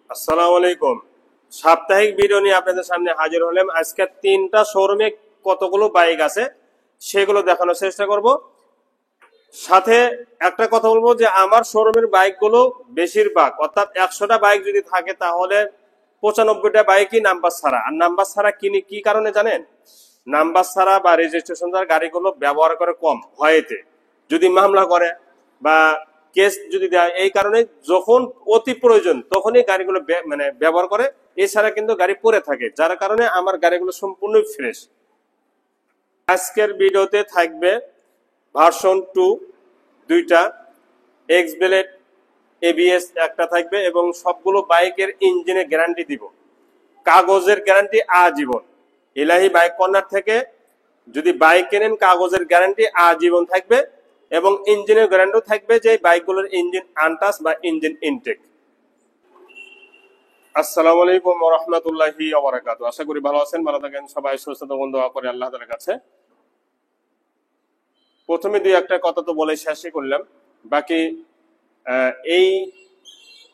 আসসালামু আলাইকুম। সাপ্তাহিক ভিডিও নিয়ে আপনাদের সামনে হাজির হলাম। আজকে তিনটা শোরুমে কতগুলো বাইক আছে সেগুলো দেখানোর চেষ্টা করব। সাথে একটা কথা বলবো যে আমার শোরুমের বাইকগুলো বেশিরভাগ অর্থাৎ 100টা বাইক যদি থাকে তাহলে 95টা বাইকই নাম্বার ছাড়া। আর নাম্বার ছাড়া কি কারণে জানেন? নাম্বার ছাড়া বা রেজিস্ট্রেশন ছাড়া গাড়িগুলো ব্যবহার করে কম ভয়েতে, যদি মামলা করে বা কেস যদি দেয়, এই কারণে যখন অতি প্রয়োজন তখনই গাড়িগুলো ব্যবহার করে, এছাড়া কিন্তু গাড়ি পড়ে থাকে, যার কারণে আমার গাড়িগুলো সম্পূর্ণ ফ্রেশ। আজকের ভিডিওতে থাকবে ভার্সন 2 দুইটা, এক্স ব্লেড এবিএস একটা থাকবে এবং সবগুলো বাইকের ইঞ্জিনের গ্যারান্টি দিব, কাগজের গ্যারান্টি আজীবন। ইলাহি বাইক কর্নার থেকে যদি বাইক কেনেন কাগজের গ্যারান্টি আজীবন থাকবে এবং ইঞ্জিনের গ্যারান্টিও থাকবে যে বাইকগুলোর ইঞ্জিন আনটাচ বা ইঞ্জিন ইনটেক। আসসালামু আলাইকুম ওয়া রাহমাতুল্লাহি ওয়া বারাকাতুহু। আশা করি ভালো আছেন, ভালো থাকেন সবাই, সুস্থ থাকুন, দোয়া করি আল্লাহ তাআলার কাছে। প্রথমে দুই একটা কথা তো বলে শেষই করলাম, বাকি এই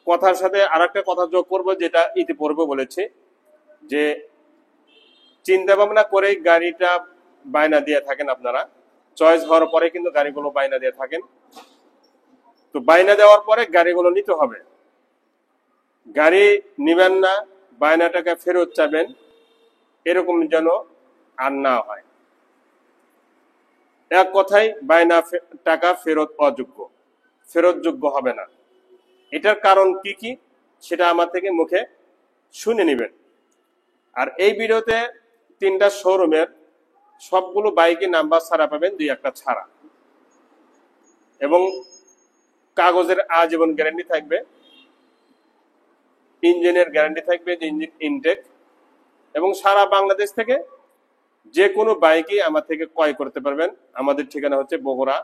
কথার সাথে আরেকটা কথা যোগ করব, যেটা ইতিপূর্বে বলেছি যে চিন্তা ভাবনা করে গাড়িটা বায়না দিয়ে থাকেন আপনারা, চয়েস হওয়ার পরে কিন্তু গাড়িগুলো বায়না দিয়ে থাকেন। তো বায়না দেওয়ার পরে গাড়িগুলো নিতে হবে, গাড়ি নিবেন না বায়না টাকা ফেরত চাবেন, এরকম যেন আর না হয়। এক কথায় বায়না টাকা ফেরত অযোগ্য, ফেরতযোগ্য হবে না। এটার কারণ কি সেটা আমার থেকে মুখে শুনে নেবেন। আর এই ভিডিওতে তিনটা শোরুমের সবগুলো বাইকে নাম্বার ছাড়া পাবেন, দুই একটা ছাড়া, এবং কাগজের আজীবন গ্যারান্টি থাকবে, ইঞ্জিনের গ্যারান্টি থাকবে, ইঞ্জিন ইনটেক, এবং সারা বাংলাদেশ থেকে যে কোনো বাইকই আমার থেকে ক্রয় করতে পারবেন। আমাদের ঠিকানা হচ্ছে বগুড়া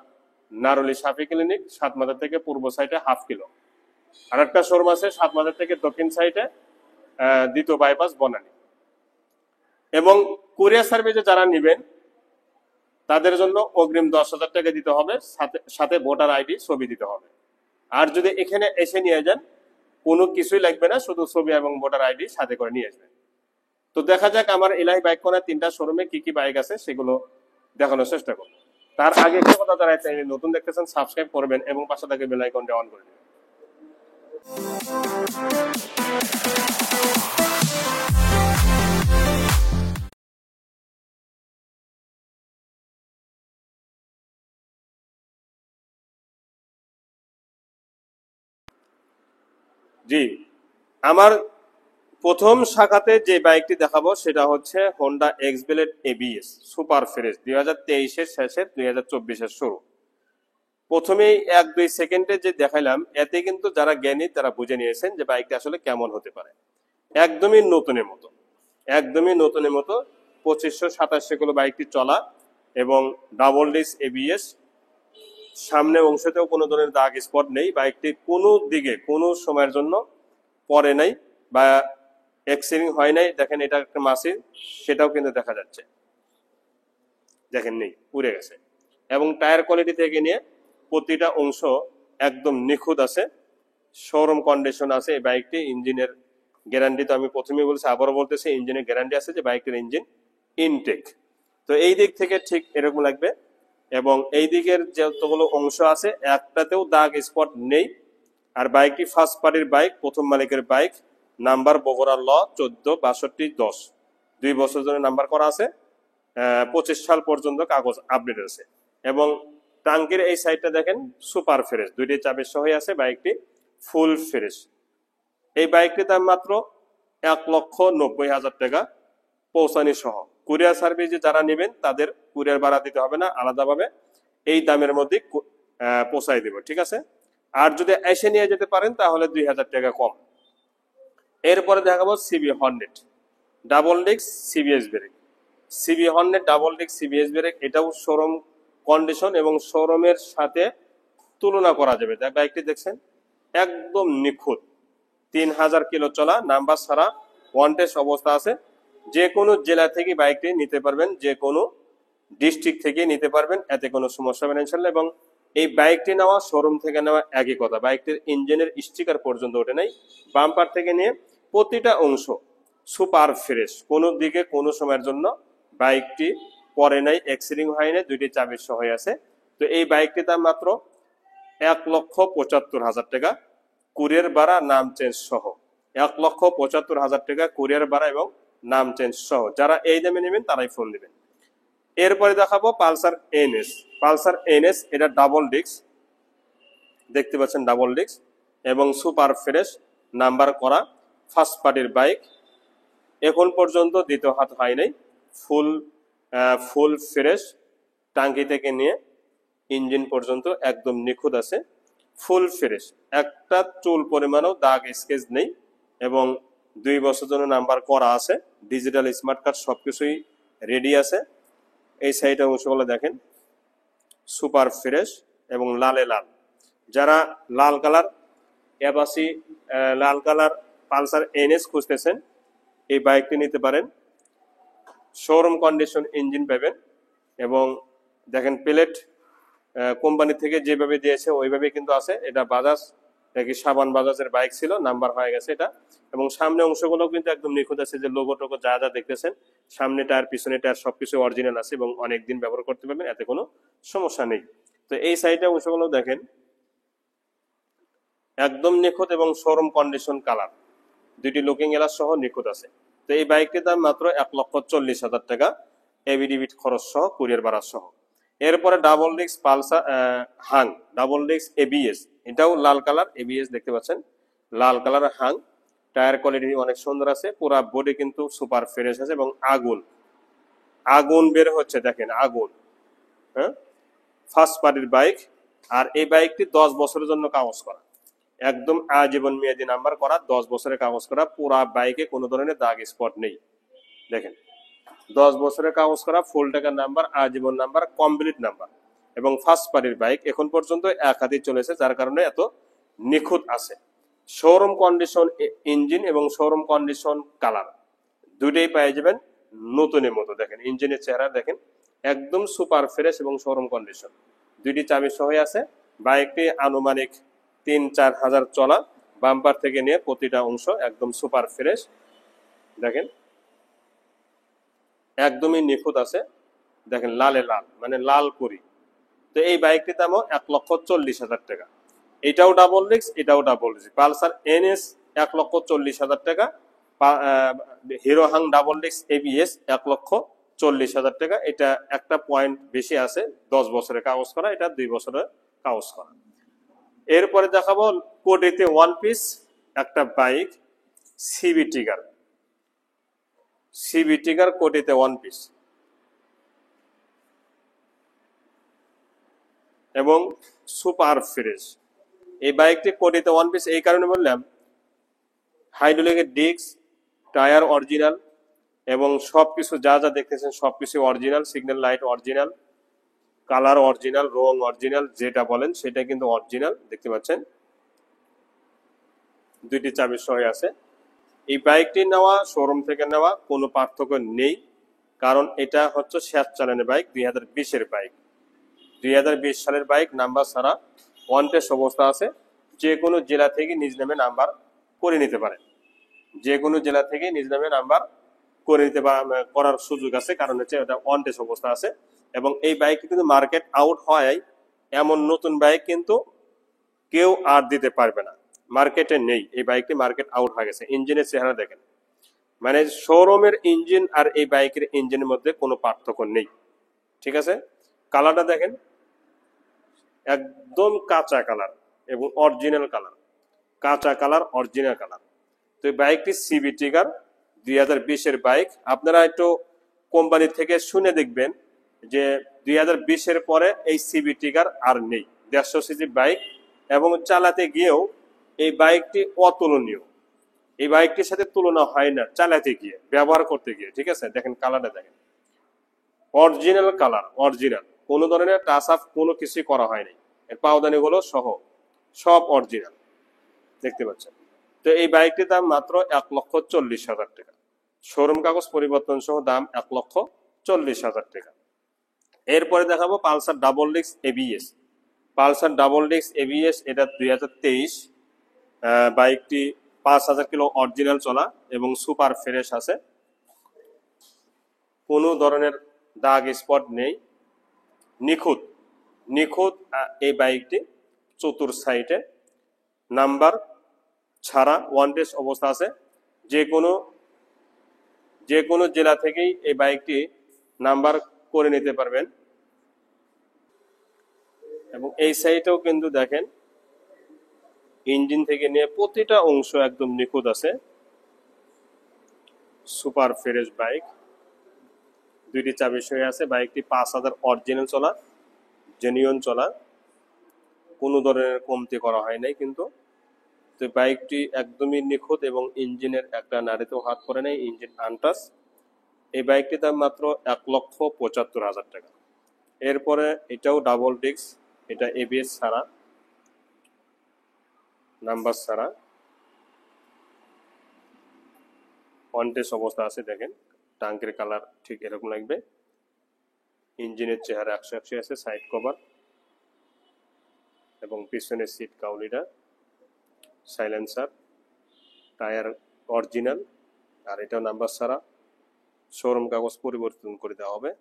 নারুলি সাফি ক্লিনিক, সাতমাথা থেকে পূর্ব সাইডে হাফ কিলো। আর একটা শোরুম আছে সাতমাথা থেকে দক্ষিণ সাইডে দ্বিতীয় বাইপাস বনানী। এবং কুরিয়ার সার্ভিসে যারা নেবেন তাদের জন্য অগ্রিম 10,000 টাকা দিতে হবে, সাথে ভোটার আইডি ছবি দিতে হবে। আর যদি এখানে এসে নিয়ে যান কোনো কিছুই লাগবে না, শুধু ছবি এবং ভোটার আইডি সাথে করে নিয়ে আসবেন। তো দেখা যাক আমার ইলাহি বাইক কর্নার তিনটা শোরুমে কি বাইক আছে সেগুলো দেখানোর চেষ্টা করব। তার আগে একটা কথা, যারা চ্যানেল নতুন দেখতেছেন সাবস্ক্রাইব করবেন এবং পাশে থাকা বেল আইকনটা অন করে দিবেন। জি, আমার প্রথম শাখাতে যে বাইকটি দেখাবো সেটা হচ্ছে Honda X Blade ABS super fresh, 2023-এর শেষের 2024-এর শুরু। প্রথমেই 1-2 সেকেন্ডে যে দেখাইলাম এতে কিন্তু যারা জ্ঞানী তারা বুঝে নিয়েছেন যে বাইকটা আসলে কেমন হতে পারে। একদমই নতুনের মতো, একদমই নতুনের মতো 2527 কিলো বাইকটি চলা এবং ডাবল ডিস্ক এবিএস, সামনে অংশতেও কোনো ধরনের দাগ স্পট নেই, বাইকটি কোনো দিকে কোনো সময়ের জন্য পরে নাই বা এক্সিডিং হয় নাই। দেখেন এটা একটা মাসি, সেটাও কিন্তু দেখা যাচ্ছে, দেখেন নেই, পুড়ে গেছে। এবং টায়ার কোয়ালিটি থেকে নিয়ে প্রতিটা অংশ একদম নিখুঁত আছে, শোরুম কন্ডিশন আছে এই বাইকটি। ইঞ্জিনের গ্যারান্টি তো আমি প্রথমেই বলছি, আবারও বলতেছি, ইঞ্জিনের গ্যারান্টি আছে যে বাইকটির ইঞ্জিন ইনটেক। তো এই দিক থেকে ঠিক এরকম লাগবে। এবং এই দিকের যতগুলো অংশ আছে একটাতেও দাগ স্পট নেই। আর বাইকটি ফার্স্ট পার্টির বাইক, প্রথম মালিকের বাইক, নাম্বার বগুড়া ল 146210, 2 বছর ধরে নাম্বার করা আছে, 25 সাল পর্যন্ত কাগজ আপডেট আছে। এবং টাঙ্কির এই সাইডটা দেখেন সুপার ফ্রেশ, 2টি চাবি সহ আছে, বাইকটি ফুল ফ্রেশ। এই বাইকটির দাম মাত্র 1,90,000 টাকা পৌঁছানি সহ। কুরিয়ার সার্ভিসে যারা নেবেন তাদের কুরিয়ার ভাড়া দিতে হবে না, আলাদাভাবে এই দামের মধ্যে পৌঁছাই দেব, ঠিক আছে। আর যদি এসে নিয়ে যেতে পারেন তাহলে 2,000 টাকা কম। এরপরে দেখাবো CB Hornet double disc CBS brake. CB Hornet double disc CBS brake, এটাও শোরুম কন্ডিশন এবং শোরুমের সাথে তুলনা করা যাবে। বাইকটি দেখছেন একদম নিখুঁত, 3,000 কিলো চলা, নাম্বার ছাড়া, ওয়ান টেস্ট অবস্থা আছে। যে কোনো জেলা থেকে বাইকটি নিতে পারবেন, যে কোনো ডিস্ট্রিক্ট থেকে নিতে পারবেন, এতে কোনো সমস্যা হবে না ইনশাল্লাহ। এবং এই বাইকটি নেওয়া শোরুম থেকে নেওয়া একই কথা, বাইকটির ইঞ্জিনের স্টিকার পর্যন্ত ওঠে নাই, বাম্পার থেকে নিয়ে প্রতিটা অংশ সুপার ফ্রেশ, কোনো দিকে কোনো সময়ের জন্য বাইকটি পরে নাই, এক্সিডিং হয় নাই, দুইটি চাবি সহ আছে। তো এই বাইকটির দাম মাত্র 1,75,000 টাকা, কুরিয়ার ভাড়া নাম চেঞ্জ সহ। 1,75,000 টাকা কুরিয়ার ভাড়া এবং নাম চেঞ্জ সহ। যারা এই দামে নেবেন তারাই ফোন দিবেন। এরপরে দেখাবো পালসার এনএস। পালসার এনএস এটা ডাবল ডিস্ক, দেখতে পাচ্ছেন ডাবল ডিস্ক এবং সুপার ফ্রেশ নাম্বার করা ফার্স্ট পার্টির বাইক। এখন পর্যন্ত দ্বিতীয় হাত হয় নাই, ফুল ফ্রেশ, টাঙ্কি থেকে নিয়ে ইঞ্জিন পর্যন্ত একদম নিখুঁত আছে, ফুল ফ্রেশ, একটা চুল পরিমাণও দাগ স্কেচ নেই এবং 2 বছর জন্য নাম্বার করা আছে, ডিজিটাল স্মার্ট কার্ড সবকিছুই রেডি আছে। এই সাইড অংশগুলো দেখেন সুপার ফ্রেশ এবং লালে লাল। যারা লাল কালার অ্যাপাচি, লাল কালার পালসার এনএস খুঁজতেছেন এই বাইকটি নিতে পারেন। শোরুম কন্ডিশন ইঞ্জিন পাবেন এবং দেখেন প্লেট কোম্পানি থেকে যেভাবে দিয়েছে ওইভাবে কিন্তু আছে। এটা বাজাজ, নাকি সাবান বাজাজের বাইক ছিল, নাম্বার হয়ে গেছে এটা। এবং সামনে অংশগুলো কিন্তু একদম নিখুঁত আছে, যে লোগো টোগো যা যা দেখতেছেন, সামনে টায়ার পিছনে টায়ার সবকিছু অরিজিনাল আছে এবং অনেকদিন ব্যবহার করতে পারবেন, এতে কোনো সমস্যা নেই। তো এই সাইডে অংশগুলো দেখেন একদম নিখুঁত এবং শোরুম কন্ডিশন কালার, দুইটি লুকিং গ্লাস সহ নিখুঁত আছে। তো এই বাইকটির দাম মাত্র 1,40,000 টাকা, এবিডিবিট খরচ সহ, কুরিয়ার ভাড়া সহ। এরপরে double disc Pulsar Hunk, double disc ABS, এটাও লাল কালার এবিএস, দেখতে পাচ্ছেন লাল কালার হাং। টায়ার কোয়ালিটি অনেক সুন্দর আছে, পুরা বডি কিন্তু সুপার ফ্রেশ আছে এবং আগুন আগুন বের হচ্ছে, দেখেন আগুন। হ্যাঁ, ফার্স্ট পার্টির বাইক। আর এই বাইকটি 10 বছরের জন্য কাগজ করা, একদম আজীবন মেয়াদি নাম্বার করা, 10 বছরের কাগজ করা, পুরা বাইকে কোনো ধরনের দাগ স্পট নেই। দেখেন 10 বছরের কাগজ করা, ফুল টাকার নাম্বার, আজীবন নাম্বার, কমপ্লিট নাম্বার এবং ফার্স্ট পার্টির বাইক। এখন পর্যন্ত এক হাতে চলেছে, যার কারণে এত নিখুঁত আছে। শোরুম কন্ডিশন ইঞ্জিন এবং শোরুম কন্ডিশন কালার দুইটাই পেয়ে যাবেন নতুনের মতো। দেখেন ইঞ্জিনের চেহারা দেখেন একদম সুপার ফ্রেশ এবং শোরুম কন্ডিশন, দুইটি চাবি সহ আছে। বাইকটি আনুমানিক 3-4 হাজার চলা, বাম্পার থেকে নিয়ে প্রতিটা অংশ একদম সুপার ফ্রেশ, দেখেন একদমই নিখুঁত আছে। দেখেন লালে লাল, মানে লাল করি। তো এই বাইকটির দামও 1,40,000 টাকা। এটাও ডাবল ডিস্ক, এটাও ডাবল ডিস্ক। পালসার এনএস 1,40,000 টাকা, hero Hunk double disc ABS 1,40,000 টাকা। এটা একটা পয়েন্ট বেশি আছে, 10 বছরের কাগজ করা, এটা 2 বছরের কাগজ করা। এরপরে দেখাবো কোটিতে ওয়ান পিস একটা বাইক, সিবি টিগার। সিবি টিগার কোটিতে ওয়ান পিস এবং সুপার ফ্রেশ। এই বাইকটি কোটিতে ওয়ান পিস এই কারণে বললাম, হাইড্রোলিকের ডিস্ক, টায়ার অরিজিনাল এবং সবকিছু যা যা দেখতেছেন সবকিছু original, signal light original, colour original, রং অরিজিনাল, যেটা বলেন সেটা কিন্তু অরিজিনাল। দেখতে পাচ্ছেন দুইটি চাবি সহ আছে। এই বাইকটি নেওয়া শোরুম থেকে নেওয়া কোনো পার্থক্য নেই, কারণ এটা হচ্ছে স্বেচ্ছাচালনের বাইক, 2020-এর বাইক, 2020 সালের বাইক, নাম্বার ছাড়া ওয়ান টেস্ট অবস্থা আছে। যে কোনো জেলা থেকে নিজ নামে নাম্বার করে নিতে পারেন, যে কোনো জেলা থেকে নিজ নামে নাম্বার করে নিতে করার সুযোগ আছে, কারণ হচ্ছে এটা ওয়ান টেস্ট অবস্থা আছে। এবং এই বাইকটি কিন্তু মার্কেট আউট হয়, এমন নতুন বাইক কিন্তু কেউ আর দিতে পারবে না, মার্কেটে নেই। এই বাইকটি মার্কেট আউট হয়ে গেছে। ইঞ্জিনের চেহারা দেখেন, মানে শোরুমের ইঞ্জিন আর এই বাইকের ইঞ্জিনের মধ্যে কোনো পার্থক্য নেই, ঠিক আছে। কালারটা দেখেন একদম কাঁচা কালার এবং অরিজিনাল কালার, কাঁচা কালার অরিজিনাল কালার। তো এই বাইকটি সিবি টিগার 2020-এর বাইক। আপনারা একটু কোম্পানি থেকে শুনে দেখবেন যে 2020-এর পরে এই সিবি টিগার আর নেই, 150 সিসি বাইক এবং চালাতে গিয়েও এই বাইকটি অতুলনীয়। এই বাইকটির সাথে তুলনা হয় না চালাতে গিয়ে, ব্যবহার করতে গিয়ে, ঠিক আছে। দেখেন কালারটা দেখেন অরিজিনাল কালার, অরিজিনাল, কোনো ধরনের টাচ আপ কোনো কিছুই করা হয়নি। এর পাওদানি গুলো সহ সব অরিজিনাল, দেখতে পাচ্ছেন। তো এই বাইকটির দাম মাত্র 1,40,000 টাকা, শোরুম কাগজ পরিবর্তন সহ দাম 1,40,000 টাকা। এরপরে দেখাবো Pulsar double disc ABS. Pulsar double disc ABS, এটা 2023। বাইকটি 5000 কিলো অরিজিনাল চলা এবং সুপার ফ্রেশ আছে, কোনো ধরনের দাগ স্পট নেই, নিখুঁত নিখুঁত। এই বাইকটি চতুর সাইডে নাম্বার ছাড়া ওয়ান টেস্ট অবস্থা আছে। যে কোনো জেলা থেকেই এই বাইকটি নাম্বার করে নিতে পারবেন। এবং এই সাইডেও কিন্তু দেখেন ইঞ্জিন থেকে নিয়ে প্রতিটা অংশ একদম নিখুঁত আছে। সুপার ফ্রেশ বাইক, দুইটি চাবি সহ আছে। বাইকটি 5000 অরিজিনাল চলা, জেনুইন চলা, কোনো ধরনের কমতি করা হয় নাই কিন্তু। তো বাইকটি একদমই নিখুঁত এবং ইঞ্জিনের একটা নাড়িতেও হাত পড়ে নাই, ইঞ্জিন আনটাচ। এই বাইকটির দাম মাত্র 1,75,000 টাকা। এরপরে এটাও ডাবল ডিস্ক, এটা এবিএস ছাড়া, নাম্বার ছাড়া, ওয়ান টেস্ট অবস্থা আছে। দেখেন টাঙ্কের কালার ঠিক এরকম লাগবে, ইঞ্জিনের চেহারা 180 আছে, সাইড কভার এবং পিছনের সিট কাউলিটা, সাইলেন্সার, টায়ার অরিজিনাল, আর এটাও নাম্বার ছাড়া। শোরুম কাগজ পরিবর্তন করে দেওয়া হবে,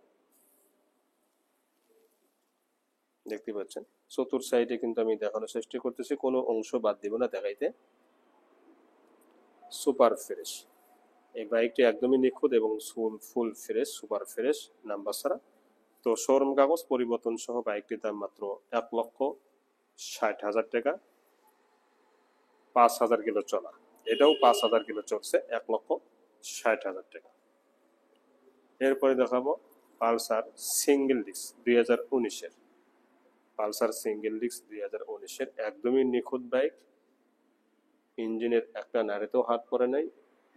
দেখতে পাচ্ছেন। চতুর সাইডে কিন্তু আমি দেখানোর চেষ্টা করতেছি, কোনো অংশ বাদ দিব না দেখাইতে। সুপার ফ্রেশ এই বাইকটি একদমই নিখুঁত এবং full fresh, super fresh, number ছাড়া। তো শোরুম কাগজ পরিবর্তন সহ বাইকটির দাম মাত্র 1,60,000 টাকা। 5000 কিলো চলা, এটাও 5000 কিলো চলছে, 1,60,000 টাকা। এরপরে দেখাবো পালসার সিঙ্গেল ডিস্ক 2019-এর। পালসার সিঙ্গেল ডিস্ক 2019-এর একদমই নিখুঁত বাইক, ইঞ্জিনের একটা নাড়িতেও হাত পড়ে নাই,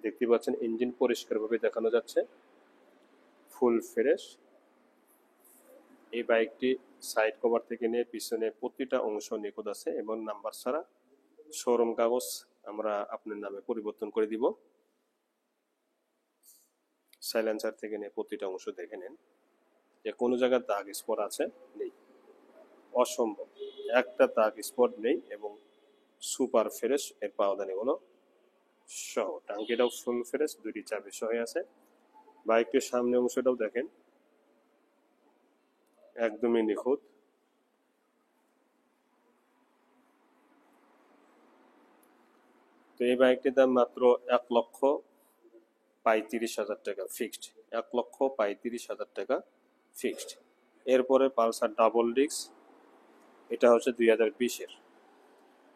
দেখতে পাচ্ছেন ইঞ্জিন পরিষ্কারভাবে দেখানো যাচ্ছে, ফুল ফ্রেশ। এই বাইকটি সাইড কভার থেকে নিয়ে পিছনে প্রতিটা অংশ নিখুঁত আছে এবং নাম্বার ছাড়া। শোরুম কাগজ আমরা আপনার নামে পরিবর্তন করে দিব। সাইলেন্সার থেকে নিয়ে প্রতিটা অংশ দেখে নেন যে কোনো জায়গায় দাগ স্পট আছে নেই, অসম্ভব একটা দাগ স্পট নেই এবং সুপার ফ্রেশ। এর পাওদানিগুলো সহ, টাঙ্কিটাও ফুল ফ্রেশ, দুটি চাবি সহ আছে। বাইকটির সামনে অংশটাও দেখেন একদমই নিখুঁত। তো এই বাইকটির দাম মাত্র 1,35,000 টাকা ফিক্সড, 1,35,000 টাকা ফিক্সড। এরপরে পালসার ডাবল ডিস্ক, এটা হচ্ছে 2020-এর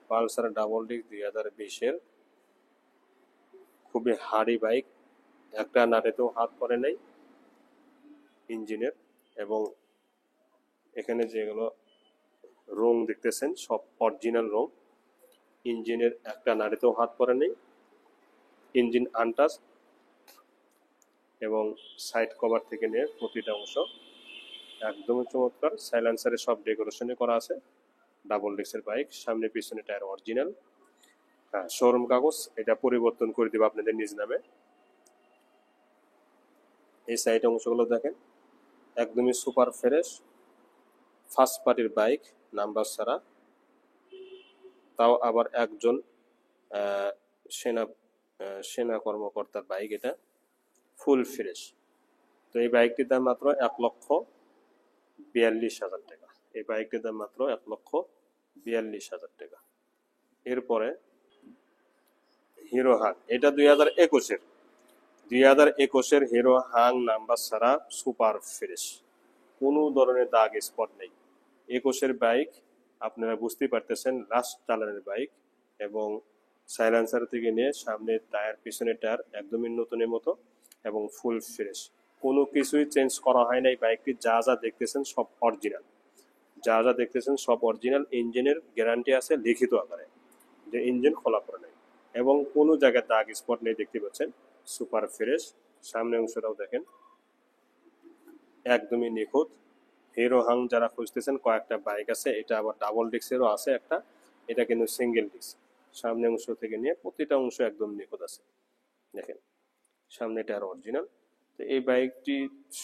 পালসার ডাবল ডিস্ক 2020-এর, খুবই হার্ডি বাইক, একটা নাড়েতেও হাত পড়ে নাই ইঞ্জিনের। এবং এখানে যেগুলো রং দেখতেছেন সব অরিজিনাল রং, ইঞ্জিনের একটা নাড়িতেও হাত পড়ে নেই, ইঞ্জিন আনটাচ এবং সাইড কভার থেকে নিয়ে প্রতিটা অংশ একদমই চমৎকার। সাইলেন্সারে সব ডেকোরেশনে করা আছে। ডাবল ডিস্কের বাইক, সামনে পিছনে টায়ার অরিজিনাল। হ্যাঁ, শোরুম কাগজ এটা পরিবর্তন করে দিব আপনাদের নিজ নামে। এই সাইড অংশগুলো দেখেন একদমই সুপার ফ্রেশ, ফার্স্ট পার্টির বাইক, নাম্বার ছাড়া, তাও আবার একজন সেনা সেনা কর্মকর্তার বাইক, এটা ফুল ফ্রেশ। তো এই বাইকটির দাম মাত্র 1,42,000 টাকা। এই বাইকটির দাম মাত্র 1,42,000 টাকা। এরপরে হিরো হাং, এটা 2021-এর হিরো হাং, নাম্বার ছাড়া, সুপার ফ্রেশ, কোনো ধরনের দাগ স্পট নেই। 21-এর বাইক, আপনারা বুঝতেই পারতেছেন লাস্ট চালানের বাইক। এবং সাইলেন্সার থেকে নিয়ে সামনের টায়ার পিছনের টায়ার একদমই নতুনের মতো এবং ফুল ফ্রেশ, কোনো কিছুই চেঞ্জ করা হয় না। এই বাইকটি যা যা দেখতেছেন সব অরিজিনাল, ইঞ্জিনের গ্যারান্টি আছে লিখিত আকারে যে ইঞ্জিন খোলা পড়ে নাই এবং কোনো জায়গায় দাগ স্পট নেই, দেখতে পাচ্ছেন সুপার ফ্রেশ। সামনে অংশটাও দেখেন একদমই নিখুঁত। হিরো হাং যারা খুঁজতেছেন, কয়েকটা বাইক আছে, এটা আবার ডাবল ডিস্কেরও আছে একটা, এটা কিন্তু সিঙ্গেল ডিস্ক। সামনে অংশ থেকে নিয়ে প্রতিটা অংশ একদম নিখুঁত আছে, দেখেন সামনে টায়ার অরিজিনাল। তো এই বাইকটি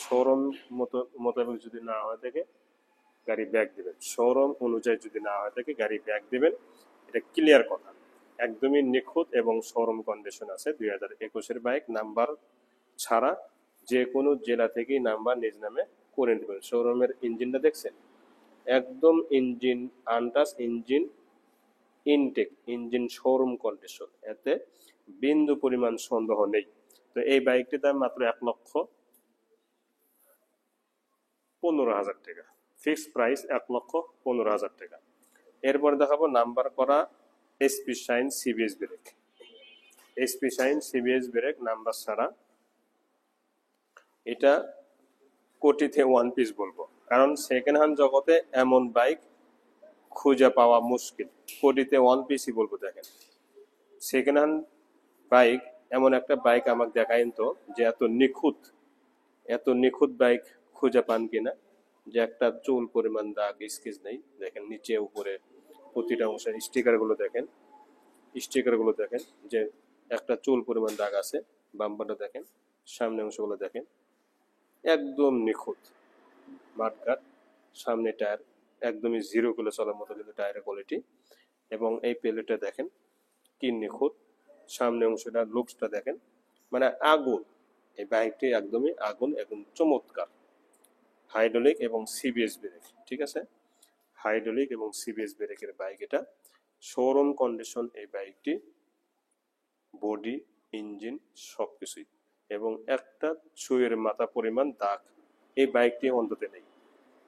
শোরুম মোতাবেক যদি না হয়ে থাকে, গাড়ি ব্যাক দেবেন। শোরুম অনুযায়ী যদি না হয়ে থাকে গাড়ি ব্যাক দেবেন, এটা ক্লিয়ার কথা। একদমই নিখুঁত এবং শোরুম কন্ডিশন আছে। 2021-এর বাইক, নাম্বার ছাড়া যে কোনো জেলা থেকেই নাম্বার নিজ নামে করে নিতে পারেন। শোরুমের ইঞ্জিনটা দেখছেন, একদম engine untouch, engine intact, engine showroom condition, এতে বিন্দু পরিমাণ সন্দেহ নেই। তো এই বাইকটির দাম মাত্র 1,15,000 টাকা, ফিক্সড প্রাইস 1,15,000 টাকা। এরপরে দেখাবো নাম্বার করা SP shine CBS brake. SP shine CBS brake number ছাড়া, এটা কোটিতে ওয়ান পিস বলবো, কারণ সেকেন্ড হ্যান্ড জগতে এমন বাইক খুঁজে পাওয়া মুশকিল। কোটিতে ওয়ান পিসই বলবো। দেখেন, সেকেন্ড হ্যান্ড বাইক, এমন একটা বাইক আমাকে দেখাইন তো যে এত নিখুঁত বাইক খুঁজে পান কিনা, যে একটা চুল পরিমাণ দাগ স্কেচ নেই। দেখেন নিচে উপরে প্রতিটা অংশের স্টিকারগুলো দেখেন যে একটা চুল পরিমাণ দাগ আছে। বাম্পারটা দেখেন, সামনে অংশগুলো দেখেন, একদম নিখুঁত। মাঠঘাট, সামনে টায়ার একদমই 0 কিলো চলার মতো কিন্তু টায়ারের কোয়ালিটি। এবং এই প্লেটটা দেখেন কি নিখুঁত, সামনে অংশটা লুকসটা দেখেন, মানে আগুন। এই বাইকটি একদমই আগুন, একদম চমৎকার। হাইড্রোলিক এবং সিবিএস ব্রেক, ঠিক আছে, হাইড্রোলিক এবং সিবিএস ব্রেকের বাইক এটা। শোরুম কন্ডিশন এই বাইকটি, বডি, ইঞ্জিন সবকিছুই। এবং একটা সুইয়ের মাথা পরিমাণ দাগ এই বাইকটি অন্তত নেই।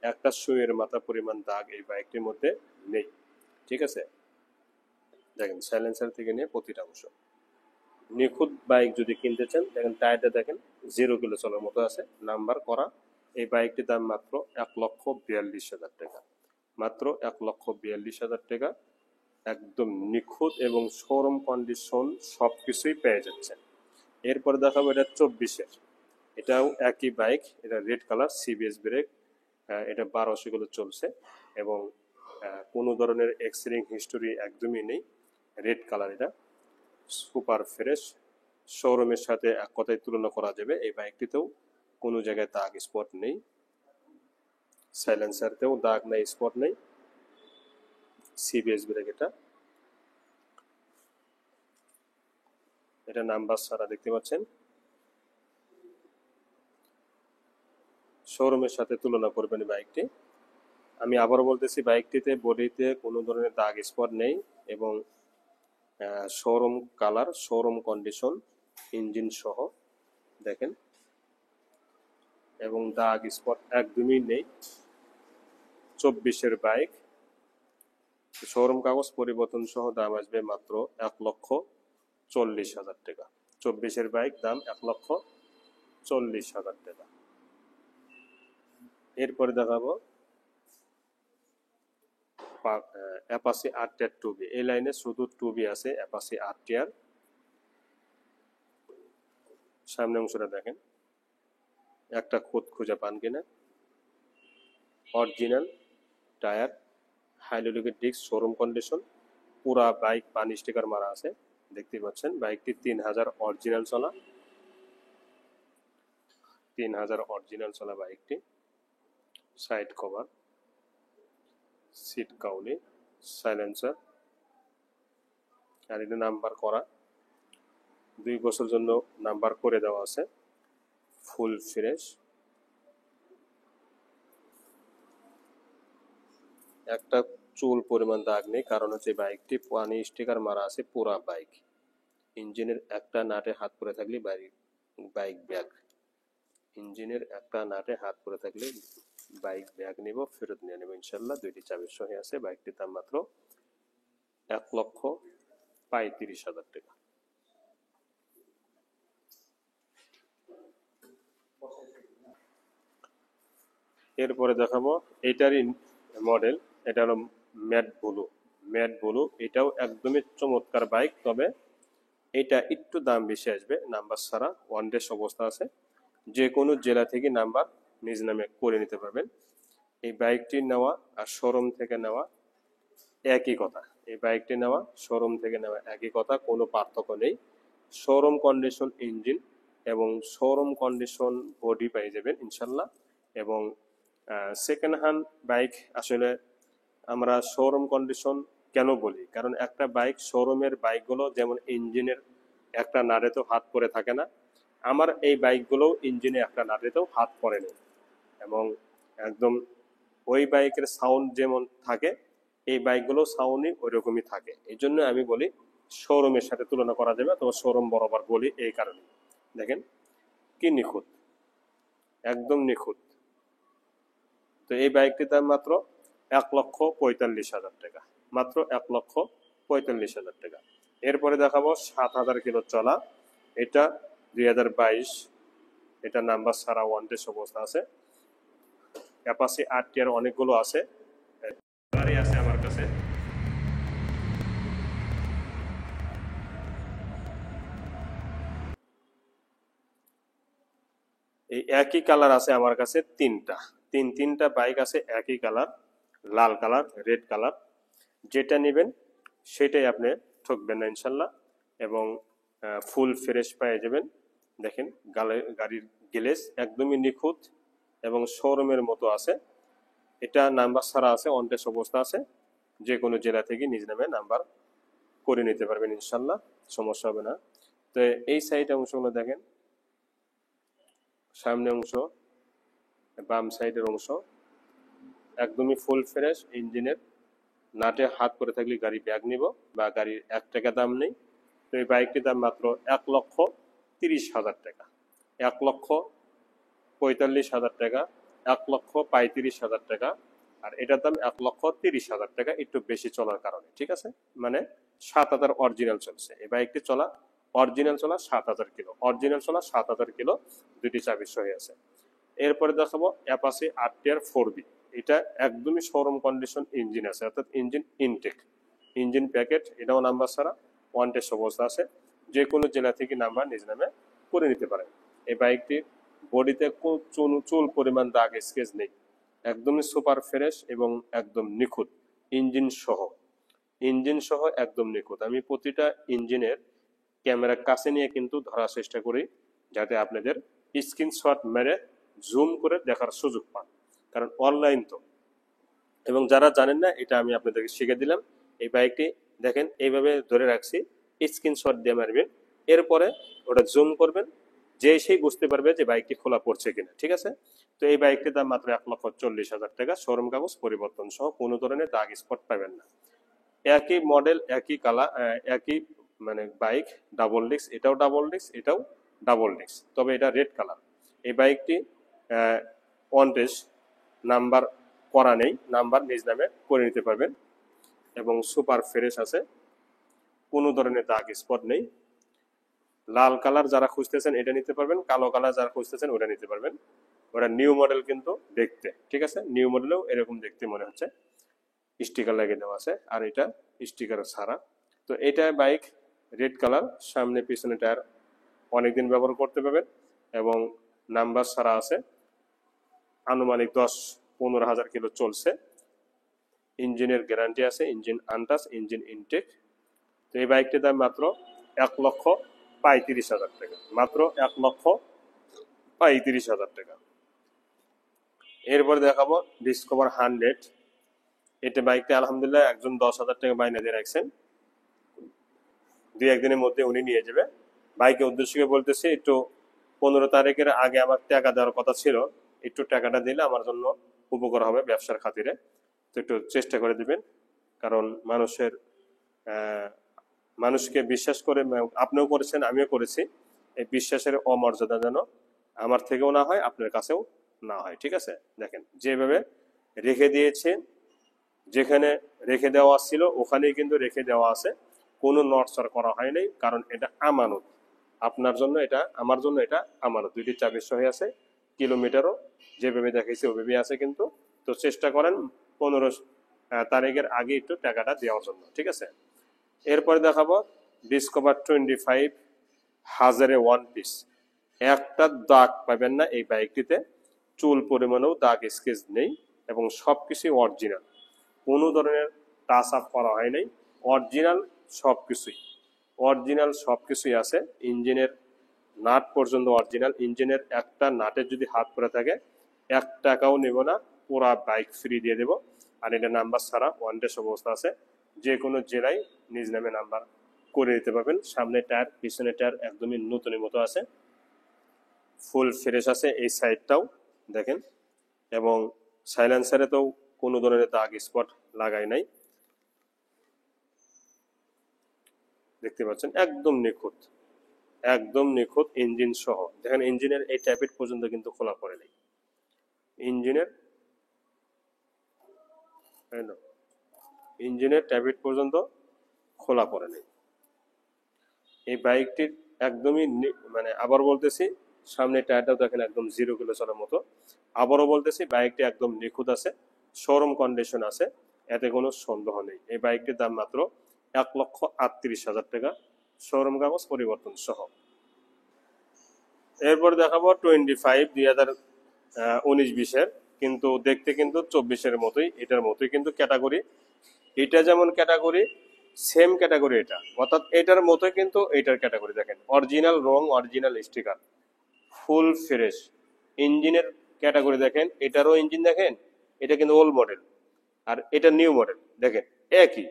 একটা সুইয়ের মাথা পরিমাণ দাগ এই বাইকটির মধ্যে নেই, ঠিক আছে। দেখেন সাইলেন্সার থেকে নিয়ে প্রতিটা অংশ নিখুঁত। বাইক যদি কিনতে চান, দেখেন টায়ারটা দেখেন 0 কিলো চলার মতো আছে, নাম্বার করা। এই বাইকটির দাম মাত্র 1,42,000 টাকা, মাত্র 1,42,000 টাকা। একদম নিখুঁত এবং শোরুম কন্ডিশন সবকিছুই পেয়ে যাচ্ছেন। এরপরে দেখাবো এটা 24-এর, এটাও একই বাইক, এটা রেড কালার সিবিএস ব্রেক। এটা 1200 কিলো চলছে এবং কোনো ধরনের এক্সিডেন্ট হিস্টোরি একদমই নেই। রেড কালার, এটা সুপার ফ্রেশ। শোরুমের সাথে এক কথায় তুলনা করা যাবে। এই বাইকটিতেও কোনো জায়গায় দাগ স্পট নেই, সাইলেন্সারতেও দাগ নেই, স্পট নেই। সিবিএস ব্রেক এটা নাম্বার ছাড়া, দেখতে পাচ্ছেন। শোরুমের সাথে তুলনা করবেন বাইকটি। আমি আবারও বলতেছি, বাইকটিতে বডিতে কোনো ধরনের দাগ স্পট নেই এবং showroom colour, showroom condition, engine সহ দেখেন, এবং দাগ স্পট একদমই নেই। 24-এর বাইক, শোরুম কাগজ পরিবর্তন সহ দাম আসবে মাত্র 1,40,000 টাকা। 24-এর বাইক, দাম 1,40,000 টাকা। এরপরে দেখাবো অ্যাপাচি আরটিআর 2B। এই লাইনে শুধু 2B আছে, অ্যাপাচি আরটিআর। সামনে অংশটা দেখেন, একটা খুঁত খুঁজে পান কিনা। অরিজিনাল টায়ার, হাইড্রোলিকের ডিস্ক, শোরুম কন্ডিশন, পুরা বাইক পানি স্টিকার মারা আছে, দেখতে পাচ্ছেন। বাইকটি 3,000 অরিজিনাল চলা, 3,000 অরিজিনাল চলা বাইকটি। সাইড কভার, সিট কাউলি, সাইলেন্সার, আর এটা নাম্বার করা, 2 বছর জন্য নাম্বার করে দেওয়া আছে, ফুল ফ্রেশ। একটা চুল পরিমাণ দাগ নেই, কারণ হচ্ছে বাইকটি পানি স্টিকার মারা আছে পুরা বাইক। ইঞ্জিনের একটা নাটে হাত পরে থাকলে বাইক ব্যাগ, ইঞ্জিনের একটা নাটে হাত পরে থাকলে বাইক ব্যাগ নিব, ফেরত নিয়ে নেব ইনশাল্লাহ। 2টি চাবির সঙ্গে আছে। বাইকটির দাম মাত্র 1,35,000 টাকা। এরপরে দেখাবো এটারই মডেল, এটা হলো ম্যাট ব্লু। এটাও একদমই চমৎকার বাইক, তবে এটা একটু দাম বেশি আসবে। নাম্বার ছাড়া, ওয়ান ডেস অবস্থা আছে, যে কোনো জেলা থেকে নাম্বার নিজ নামে করে নিতে পারবেন। এই বাইকটি নেওয়া আর শোরুম থেকে নেওয়া একই কথা। এই বাইকটি নেওয়া শোরুম থেকে নেওয়া একই কথা, কোনো পার্থক্য নেই। শোরুম কন্ডিশন ইঞ্জিন এবং শোরুম কন্ডিশন বডি পেয়ে যাবেন ইনশাল্লাহ। এবং সেকেন্ড হ্যান্ড বাইক আসলে আমরা শোরুম কন্ডিশন কেন বলি, কারণ একটা বাইক শোরুমের বাইকগুলো যেমন ইঞ্জিনের একটা নাড়েতেও হাত পরে থাকে না, আমার এই বাইকগুলো ইঞ্জিনে একটা নাড়েতেও হাত পড়েনি, এবং একদম ওই বাইকের সাউন্ড যেমন থাকে এই বাইকগুলো সাউন্ডই ওই রকমই থাকে। এই জন্য আমি বলি শোরুমের সাথে তুলনা করা যাবে, তো শোরুম বরাবর বলি এই কারণে। দেখেন কি নিখুঁত, একদম নিখুঁত। তো এই বাইকটির দাম মাত্র 1,45,000 টাকা, মাত্র 1,45,000 টাকা। এরপরে দেখাবো 7,000 কিলো চলা, এটা 2022, এটা নাম্বার ছাড়া ওয়ান টেস্ট অবস্থা আছে। অ্যাপাচি RTR অনেকগুলো আছে, গাড়ি আছে আমার কাছে। এই একই কালার আছে আমার কাছে তিনটা বাইক আছে একই কালার, লাল কালার, রেড কালার। যেটা নেবেন সেটাই আপনি ঠকবেন না ইনশাল্লাহ, এবং ফুল ফ্রেশ পেয়ে যাবেন। দেখেন গাড়ির গ্লেজ একদমই নিখুঁত এবং শোরুমের মতো আছে। এটা নাম্বার ছাড়া আছে, অন টেস্ট অবস্থা আছে, যে কোনো জেলা থেকে নিজ নামে নাম্বার করে নিতে পারবেন ইনশাল্লাহ, সমস্যা হবে না। তো এই সাইড অংশগুলো দেখেন, সামনে অংশ, বাম সাইডের অংশ একদমই ফুল ফ্রেশ। ইঞ্জিনের নাটে হাত পরে থাকলে গাড়ি ব্যাগ নিব, বা গাড়ির 1 টাকা দাম নেই। তো এই বাইকটির দাম মাত্র 1,30,000 টাকা, 1,45,000 টাকা, 1,35,000 টাকা। আর এটার দাম 1,30,000 টাকা, একটু বেশি চলার কারণে, ঠিক আছে। মানে 7,000 অরিজিনাল চলছে এই বাইকটি, চলা অরিজিনাল চলা 7,000 কিলো, অরিজিনাল চলা 7,000 কিলো, দুটি চাবি সহ আছে। এরপরে দেখাবো অ্যাপাচি RTR 4B, এটা একদমই শোরুম কন্ডিশন ইঞ্জিন আছে, অর্থাৎ ইঞ্জিন ইনটেক, ইঞ্জিন প্যাকেট, এটাও নাম্বার ছাড়া ওয়ান টেস্ট অবস্থা আছে। যে কোনো জেলা থেকে নাম্বার নিজ নামে করে নিতে পারেন। এই বাইকটির বডিতে চুল পরিমাণ দাগ স্কেচ নেই, একদমই সুপার ফ্রেশ এবং একদম নিখুঁত। ইঞ্জিন সহ একদম নিখুঁত। আমি প্রতিটা ইঞ্জিনের ক্যামেরা কাছে নিয়ে কিন্তু ধরার চেষ্টা করি, যাতে আপনাদের স্ক্রিনশট মেরে জুম করে দেখার সুযোগ পান, কারণ অনলাইন তো। এবং যারা জানেন না, এটা আমি আপনাদেরকে শিখে দিলাম। এই বাইকটি দেখেন এইভাবে ধরে রাখছি, স্ক্রিনশট দিয়ে মারবেন, এরপরে ওটা জুম করবেন, যে সেই বুঝতে পারবে যে বাইকটি খোলা পড়ছে কিনা, ঠিক আছে। তো এই বাইকটির দাম মাত্র 1,40,000 টাকা, শোরুম কাগজ পরিবর্তন সহ, কোনো ধরনের দাগ স্পট পাবেন না। একই মডেল, একই কালার, একই মানে বাইক, ডাবল ডিস্ক, এটাও ডাবল ডিস্ক, এটাও ডাবল ডিস্ক, তবে এটা রেড কালার। এই বাইকটি অন টেস্ট, নাম্বার করা নেই, নাম্বার নিজ নামে করে নিতে পারবেন, এবং সুপার ফ্রেশ আছে, কোনো ধরনের দাগ স্পট নেই। লাল কালার যারা খুঁজতেছেন এটা নিতে পারবেন, কালো কালার যারা খুঁজতেছেন ওটা নিতে পারবেন। ওটা নিউ মডেল কিন্তু দেখতে, ঠিক আছে, নিউ মডেলেও এরকম দেখতে মনে হচ্ছে, স্টিকার লাগিয়ে দেওয়া আছে, আর এটা স্টিকার ছাড়া। তো এটা বাইক রেড কালার, সামনে পিছনে টায়ার অনেকদিন ব্যবহার করতে পারবেন, এবং নাম্বার ছাড়া আছে, আনুমানিক 10-15 হাজার কিলো চলছে। ইঞ্জিনের গ্যারান্টি আছে, ইঞ্জিন আনটাচ, ইঞ্জিন ইনটেক। তো এই বাইকটির দাম মাত্র 1,35,000 টাকা, মাত্র 1,35,000 টাকা। এরপরে দেখাবো ডিসকভার 100, এটা বাইকটা আলহামদুলিল্লাহ একজন 10,000 টাকা বাইনা দিয়ে রাখছেন, 2-1 দিনের মধ্যে উনি নিয়ে যাবে। বাইকের উদ্দেশ্যে বলতেছি, একটু 15 তারিখের আগে আমার টাকা দেওয়ার কথা ছিল, একটু টাকাটা দিলে আমার জন্য উপকার হবে ব্যবসার খাতিরে। তো একটু চেষ্টা করে দিবেন, কারণ মানুষকে বিশ্বাস করে, আপনিও করেছেন আমিও করেছি, এই বিশ্বাসের অমর্যাদা যেন আমার থেকেও না হয়, আপনার কাছেও না হয়, ঠিক আছে। দেখেন যেভাবে রেখে দিয়েছে, যেখানে রেখে দেওয়া ছিল ওখানেই কিন্তু রেখে দেওয়া আছে, কোনো নড়চড় করা হয় নাই, কারণ এটা আমানত আপনার জন্য, এটা আমার জন্য, এটা আমানত। দুইটি চাবি সহ আছে, কিলোমিটারও যেভাবে দেখাইছে ওভাবেই আছে কিন্তু। তো চেষ্টা করেন 15 তারিখের আগে একটু টাকাটা দেওয়ার জন্য, ঠিক আছে। এরপরে দেখাবো ডিসকভার 25 হাজারে ওয়ান পিস, একটা দাগ পাবেন না এই বাইকটিতে, চুল পরিমাণেও দাগ স্কেচ নেই, এবং সবকিছুই অরিজিনাল, কোনো ধরনের টাচ আপ করা হয় নাই, অরিজিনাল সবকিছুই আছে। ইঞ্জিনের নাট পর্যন্ত অরিজিনাল, ইঞ্জিনের একটা নাটের যদি হাত পরে থাকে 1 টাকাও নেব না, পুরা বাইক ফ্রি দিয়ে দেব। আর এটা নাম্বার ছাড়া ওয়ান ডেস অবস্থা আছে, যে কোনো জেলায় নিজ নামে নাম্বার করে দিতে পারবেন। সামনে টায়ার পিছনে টায়ার একদমই নতুনের মতো আছে, ফুল ফ্রেশ আছে। এই সাইডটাও দেখেন, এবং সাইলেন্সারেতেও কোনো ধরনের দাগ স্পট লাগাই নাই, দেখতে পাচ্ছেন একদম নিখুঁত, একদম নিখুঁত ইঞ্জিন সহ। দেখেন ইঞ্জিনের এই ট্যাপিট পর্যন্ত কিন্তু খোলা পড়ে নেই, ইঞ্জিনের ট্যাপিট পর্যন্ত খোলা পড়ে নেই। এই বাইকটির একদমই মানে আবার বলতেছি, সামনে টায়ারটাও দেখেন একদম 0 কিলো চলার মতো। আবারও বলতেছি বাইকটি একদম নিখুঁত আছে, শোরুম কন্ডিশন আছে, এতে কোনো সন্দেহ নেই। এই বাইকটির দাম মাত্র 1,38,000 টাকা, শোরুম কাগজ পরিবর্তন সহ। এরপর দেখাবো 25 2019-20-এর, কিন্তু দেখতে কিন্তু 24-এর মতোই, এটার মতোই কিন্তু ক্যাটাগরি। এটা যেমন ক্যাটাগরি, সেম ক্যাটাগরি এটা, অর্থাৎ এটার মতোই কিন্তু এটার ক্যাটাগরি। দেখেন অরিজিনাল রং, অরিজিনাল স্টিকার, ফুল ফ্রেশ। ইঞ্জিনের ক্যাটাগরি দেখেন, এটারও ইঞ্জিন দেখেন, এটা কিন্তু ওল্ড মডেল আর এটা নিউ মডেল, দেখেন একই,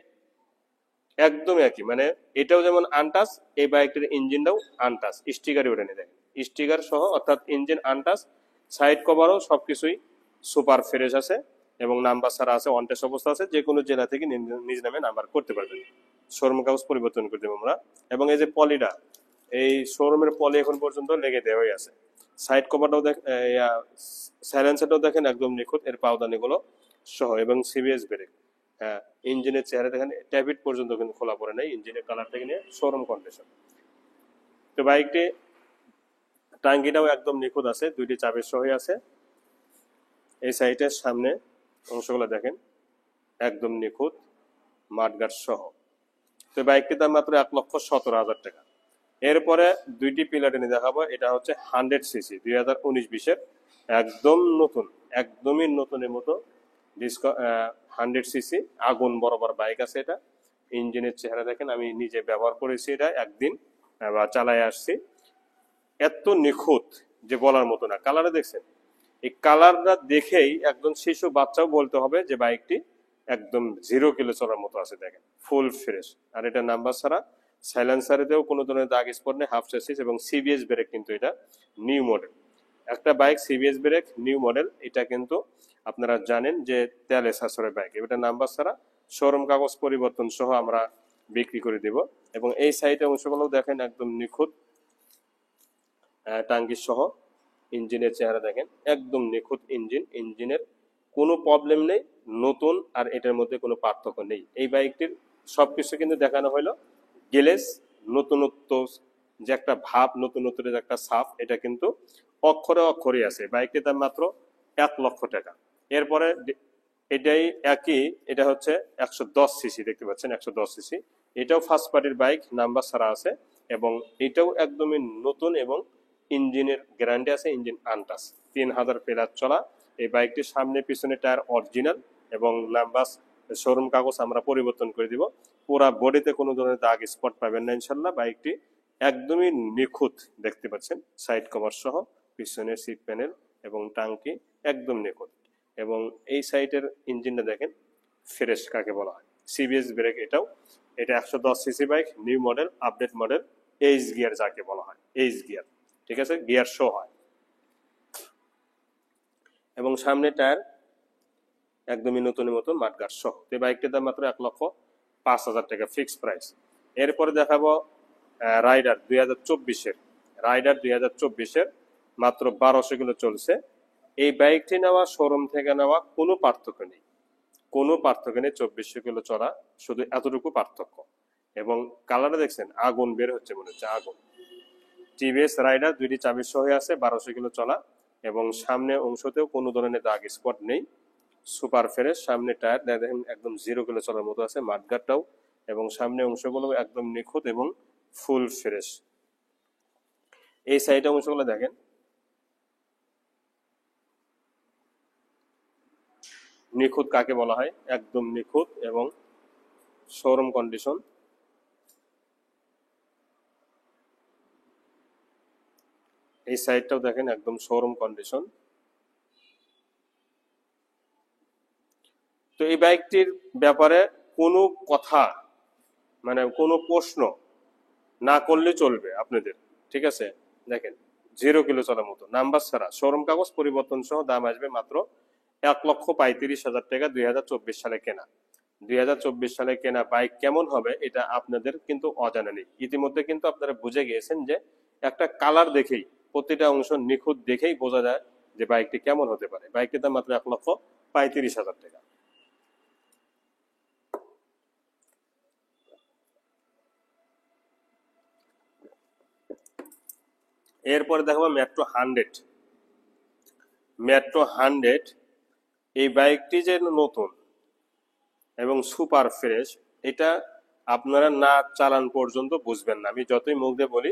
একদম একই। মানে এটাও যেমন আনটাস, এই বাইকটির ইঞ্জিনটাও আনটাস, স্টিকারই ওঠেনি দেখেন, স্টিকার সহ, অর্থাৎ ইঞ্জিন আনটাস। সাইড কভারও সবকিছুই সুপার ফ্রেশ আছে এবং নাম্বার ছাড়া আছে, ওয়ান টেস্ট অবস্থা আছে, যে কোনো জেলা থেকে নিজ নামে নাম্বার করতে পারবেন। শোরুম কাগজ পরিবর্তন করে দেবো আমরা। এবং এই যে পলিটা, এই শোরুমের পলি এখন পর্যন্ত লেগে দেওয়াই আছে। সাইড কভারটাও দেখ, সাইলেন্সারটাও দেখেন একদম নিখুঁত, এর পাওদানিগুলো সহ, এবং সিবিএস ব্রেক। হ্যাঁ, ইঞ্জিনের চেহারা দেখেন, ট্যাবিট পর্যন্ত কিন্তু খোলা পড়ে নাই, ইঞ্জিনের কালার থেকে নিয়ে শোরুম কন্ডিশন। তো বাইকটি টাঙ্কিটাও একদম নিখুঁত আছে, দুইটি চাবির সহ আছে। এই সাইডের সামনে অংশগুলো দেখেন একদম নিখুঁত, মাঠগার্ড সহ। তো বাইকটির দাম মাত্র 1,17,000 টাকা। এরপরে দুইটি পিলার এনে দেখাবো। এটা হচ্ছে 100cc 2019-20-এর, একদম নতুন, একদমই নতুনের মতো 100cc আগুন বরাবর বাইক আছে এটা। ইঞ্জিনের চেহারা দেখেন, আমি নিজে ব্যবহার করেছি এটা একদিন বা চালায় আসছি, এত নিখুঁত যে বলার মতো না। কালারে দেখছেন, এই কালারটা দেখেই একদম শিশু বাচ্চাও বলতে হবে যে বাইকটি একদম 0 কিলো চলার মতো আছে। দেখেন ফুল ফ্রেশ, আর এটা নাম্বার ছাড়া, সাইলেন্সারেতেও কোনো ধরনের দাগ স্পট নেই, হাফ চেসিস এবং সিবিএস ব্রেক কিন্তু এটা নিউ মডেল। একটা bike CBS brake new model, এটা কিন্তু আপনারা জানেন যে তেলে সাশ্রয় বাইক। এটা নাম্বার ছাড়া, শোরুম কাগজ পরিবর্তন সহ আমরা বিক্রি করে দিব। এবং এই সাইডে অংশগুলো দেখেন একদম নিখুঁত, টাঙ্কি সহ। ইঞ্জিনের চেহারা দেখেন একদম নিখুঁত ইঞ্জিন, ইঞ্জিনের কোনো প্রবলেম নেই, নতুন আর এটার মধ্যে কোনো পার্থক্য নেই। এই বাইকটির সবকিছু কিন্তু দেখানো হলো, গ্লেজ নতুনত্ব যে একটা ভাব, নতুনত্বের যে একটা ছাপ, এটা কিন্তু অক্ষরে অক্ষরে আছে। বাইকটির দাম মাত্র 1,00,000 টাকা। এরপরে এটাই একই, এটা হচ্ছে 110cc, দেখতে পাচ্ছেন 110cc। এটাও ফার্স্ট পার্টির বাইক, নাম্বার ছাড়া আছে, এবং এটাও একদমই নতুন এবং ইঞ্জিনের গ্যারান্টি আছে, ইঞ্জিন আনটাস, 3000 প্লাস চলা। এই বাইকটির সামনে পিছনে টায়ার অরিজিনাল এবং নাম্বার শোরুম কাগজ আমরা পরিবর্তন করে দিব। পুরা বডিতে কোনো ধরনের দাগ স্পট পাবেন না ইনশাল্লাহ। বাইকটি একদমই নিখুঁত, দেখতে পাচ্ছেন সাইড কভার সহ, পিছনের সিট প্যানেল এবং টাঙ্কি একদম নিখুঁত। এবং এই সাইডের ইঞ্জিনটা দেখেন ফ্রেশ কাকে বলা হয়, সিবিএস ব্রেক এটাও। এটা 110cc bike, new model, update model, H gear যাকে বলা হয়, এইচ গিয়ার, ঠিক আছে, গিয়ার শো হয়। এবং সামনে টায়ার একদমই নতুনের মতো মাঠগার্ড সহ। এই বাইকটির দাম মাত্র 1,05,000 টাকা, ফিক্সড প্রাইস। এরপরে দেখাবো রাইডার 2024-এর, রাইডার 2024-এর মাত্র 1200 কিলো চলছে। এই বাইকটি নেওয়া, শোরুম থেকে নেওয়া, কোনো পার্থক্য নেই, কোনো পার্থক্য নেই। 2400 কিলো চলা, শুধু এতটুকু পার্থক্য। এবং কালারটা দেখছেন আগুন বের হচ্ছে, মনে হচ্ছে আগুন। টিভিএস রাইডার, দুইটি চাবির সহ আছে, 1200 কিলো চলা, এবং সামনে অংশতেও কোনো ধরনের দাগ স্পট নেই, সুপার ফ্রেশ। সামনে টায়ার দেখেন একদম 0 কিলো চলার মতো আছে, মাঠগার্ডটাও, এবং সামনে অংশগুলো একদম নিখুঁত এবং ফুল ফ্রেশ। এই সাইডে অংশগুলো দেখেন নিখুঁত কাকে বলা হয়, একদম নিখুঁত এবং শোরুম কন্ডিশন। এই সাইডটাও দেখেন একদম শোরুম কন্ডিশন। এই বাইকটির ব্যাপারে কোনো কথা মানে কোনো প্রশ্ন না করলে চলবে আপনাদের, ঠিক আছে। দেখেন 0 কিলো চলার মতো, নাম্বার ছাড়া, শোরুম কাগজ পরিবর্তন সহ দাম আসবে মাত্র 1,35,000 টাকা। 2024 সালে কেনা। 2024 সালে কেনা বাইক কেমন হবে এটা আপনাদের কিন্তু অজানা নেই। ইতিমধ্যে কিন্তু আপনারা বুঝে গিয়েছেন যে একটা কালার দেখেই, প্রতিটা অংশ নিখুঁত দেখেই বোঝা যায় যে বাইকটি কেমন হতে পারে। বাইকটির দাম মাত্র 1,35,000 টাকা। এরপরে দেখাবো মেট্রো 100। মেট্রো 100 এই বাইকটি যে নতুন এবং সুপার ফ্রেশ, এটা আপনারা না চালান পর্যন্ত বুঝবেন না। আমি যতই মুখ দিয়ে বলি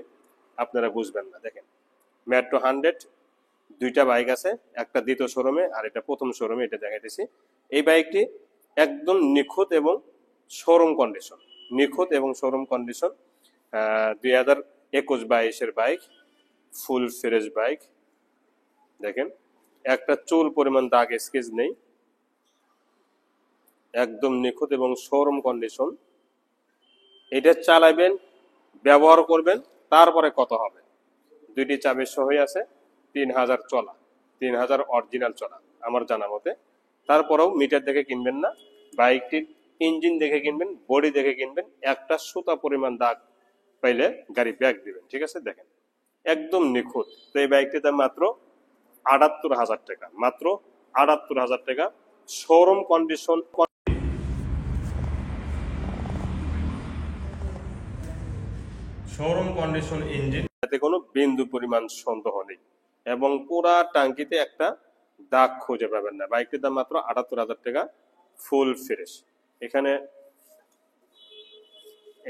আপনারা বুঝবেন না। দেখেন মেট্রো 100 দুইটা বাইক আছে, একটা দ্বিতীয় শোরুমে আর এটা প্রথম শোরুমে, এটা দেখাইতেছি। এই বাইকটি একদম নিখুঁত এবং শোরুম কন্ডিশন, নিখুঁত এবং শোরুম কন্ডিশন। 2021-22-এর বাইক, ফুল ফ্রেশ বাইক। দেখেন একটা চুল পরিমাণ দাগ স্কেচ নেই, একদম নিখুঁত এবং শোরুম কন্ডিশন। এটা চালাবেন, ব্যবহার করবেন, তারপরে কত হবে। দুইটি চাবির সহ আছে, 3,000 চলা, 3,000 অরিজিনাল চলা আমার জানা মতে। তারপরেও মিটার দেখে কিনবেন না, বাইকটির ইঞ্জিন দেখে কিনবেন, বডি দেখে কিনবেন। একটা সুতা পরিমাণ দাগ পাইলে গাড়ি ব্যাক দিবেন, ঠিক আছে। দেখেন একদম নিখুঁত। তো এই বাইকটির দাম মাত্র 78,000 টাকা, মাত্র 78,000 টাকা। Showroom condition, showroom condition engine, যাতে কোনো বিন্দু পরিমাণ সন্দেহ নেই, এবং পুরা টাঙ্কিতে একটা দাগ খুঁজে পাবেন না। বাইকটির দাম মাত্র 78,000 টাকা, ফুল ফ্রেশ। এখানে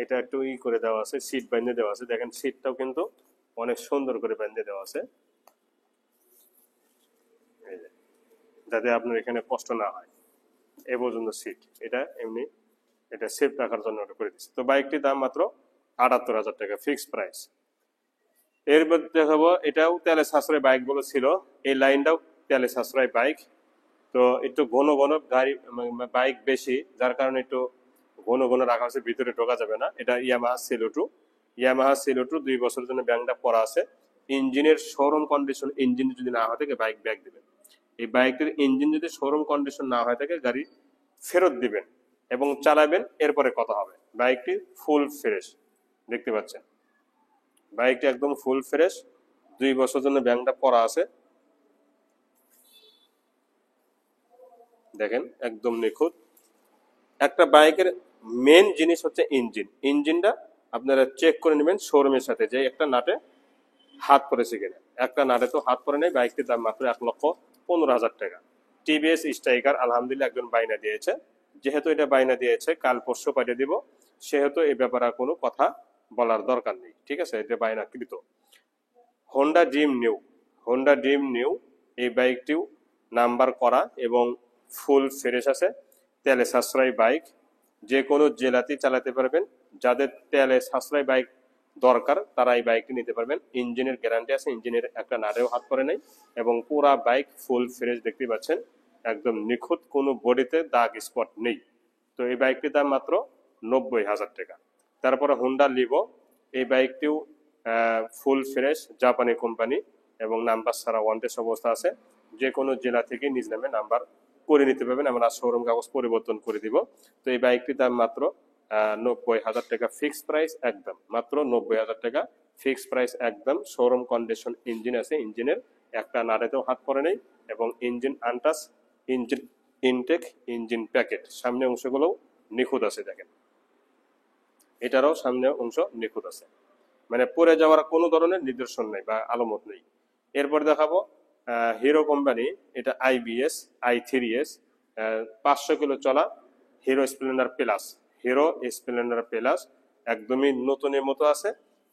এটা একটু করে দেওয়া আছে, সিট বাঁধে দেওয়া আছে। দেখেন সিটটাও কিন্তু অনেক সুন্দর করে বাঁধে দেওয়া আছে, যাতে আপনার এখানে কষ্ট না হয়। এ পর্যন্ত সিট, এটা এমনি এটা সেফ রাখার জন্য ওটা করে দিচ্ছে। তো বাইকটির দাম মাত্র 78,000 টাকা, ফিক্স প্রাইস। এর মধ্যে দেখাবো, এটাও তেলে সাশ্রয় বাইক গুলো ছিল, এই লাইনটাও তেলে সাশ্রয় বাইক। তো একটু ঘন ঘন গাড়ি বাইক বেশি, যার কারণে একটু ঘন ঘন রাখা হচ্ছে, ভিতরে ঢোকা যাবে না। এটা ইয়ামাহা সেলুটু। ইয়ামাহা সেলুটু 2 বছরের জন্য ব্যাংকটা পড়া আছে। ইঞ্জিনের শোরুম কন্ডিশন, ইঞ্জিন যদি না হয় থাকে বাইক ব্যাক দিবেন। এই বাইকের ইঞ্জিন যদি শোরুম কন্ডিশন না হয় থাকে গাড়ি ফেরত দিবেন এবং চালাবেন, এরপরে কথা হবে। বাইকটি ফুল ফ্রেশ দেখতে পাচ্ছেন, বাইকটি একদম ফুল ফ্রেশ, 2 বছরের জন্য ব্যাংকটা পড়া আছে। দেখেন একদম নিখুঁত। একটা বাইকের মেন জিনিস হচ্ছে ইঞ্জিন। ইঞ্জিনটা আপনারা চেক করে নেবেন শোরুমের সাথে, যে একটা নাটে হাত পড়েছে কিনা। একটা নাটে তো হাত পড়ে নেই। বাইকটির দাম মাত্র 1,15,000 টাকা। টিভিএস স্ট্রাইকার আলহামদুলিল্লাহ একজন বাইনা দিয়েছে। যেহেতু এটা বাইনা দিয়েছে, কাল পরশু পাঠিয়ে দিব, সেহেতু এই ব্যাপারে কোনো কথা বলার দরকার নেই, ঠিক আছে। এটা বাইনাকৃত। Honda Dream new, Honda Dream new এই বাইকটিও নাম্বার করা এবং ফুল ফ্রেশ আছে। তেলে সাশ্রয়ী বাইক, যে কোনো জেলাতেই চালাতে পারবেন। যাদের তেলে সাশ্রয়ী বাইক দরকার তারা এই বাইকটি নিতে পারবেন। ইঞ্জিনের গ্যারান্টি আছে, ইঞ্জিনের একটা নাড়েও হাত পড়ে নাই, এবং পুরা বাইক ফুল ফ্রেশ দেখতে পাচ্ছেন, একদম নিখুঁত, কোনো বডিতে দাগ স্পট নেই। তো এই বাইকটির দাম মাত্র 90,000 টাকা। তারপরে হোন্ডা লিভো, এই বাইকটিও ফুল ফ্রেশ, জাপানি কোম্পানি, এবং নাম্বার ছাড়া ওয়ান্টেড অবস্থা আছে। যে কোনো জেলা থেকে নিজ নামে নাম্বার করে নিতে পারবেন, আমরা শোরুম কাগজ পরিবর্তন করে দিব। তো এই বাইকটির দাম মাত্র 90,000 টাকা, ফিক্স প্রাইস একদম, মাত্র 90,000 টাকা, ফিক্স প্রাইস একদম। শোরুম কন্ডিশন ইঞ্জিন আছে, ইঞ্জিনের একটা নাড়েতেও হাত পড়ে নেই, এবং engine untouch, engine intact, engine packet, সামনে অংশগুলোও নিখুঁত আছে। দেখেন এটারও সামনে অংশ নিখুঁত আছে, মানে পড়ে যাওয়ার কোনো ধরনের নিদর্শন নেই বা আলামত নেই। এরপর দেখাবো হিরো কোম্পানি, এটা IBS i3s, 500 কিলো চলা hero Splendor plus. Hero Splendor plus একদমই নতুনের মতো আছে,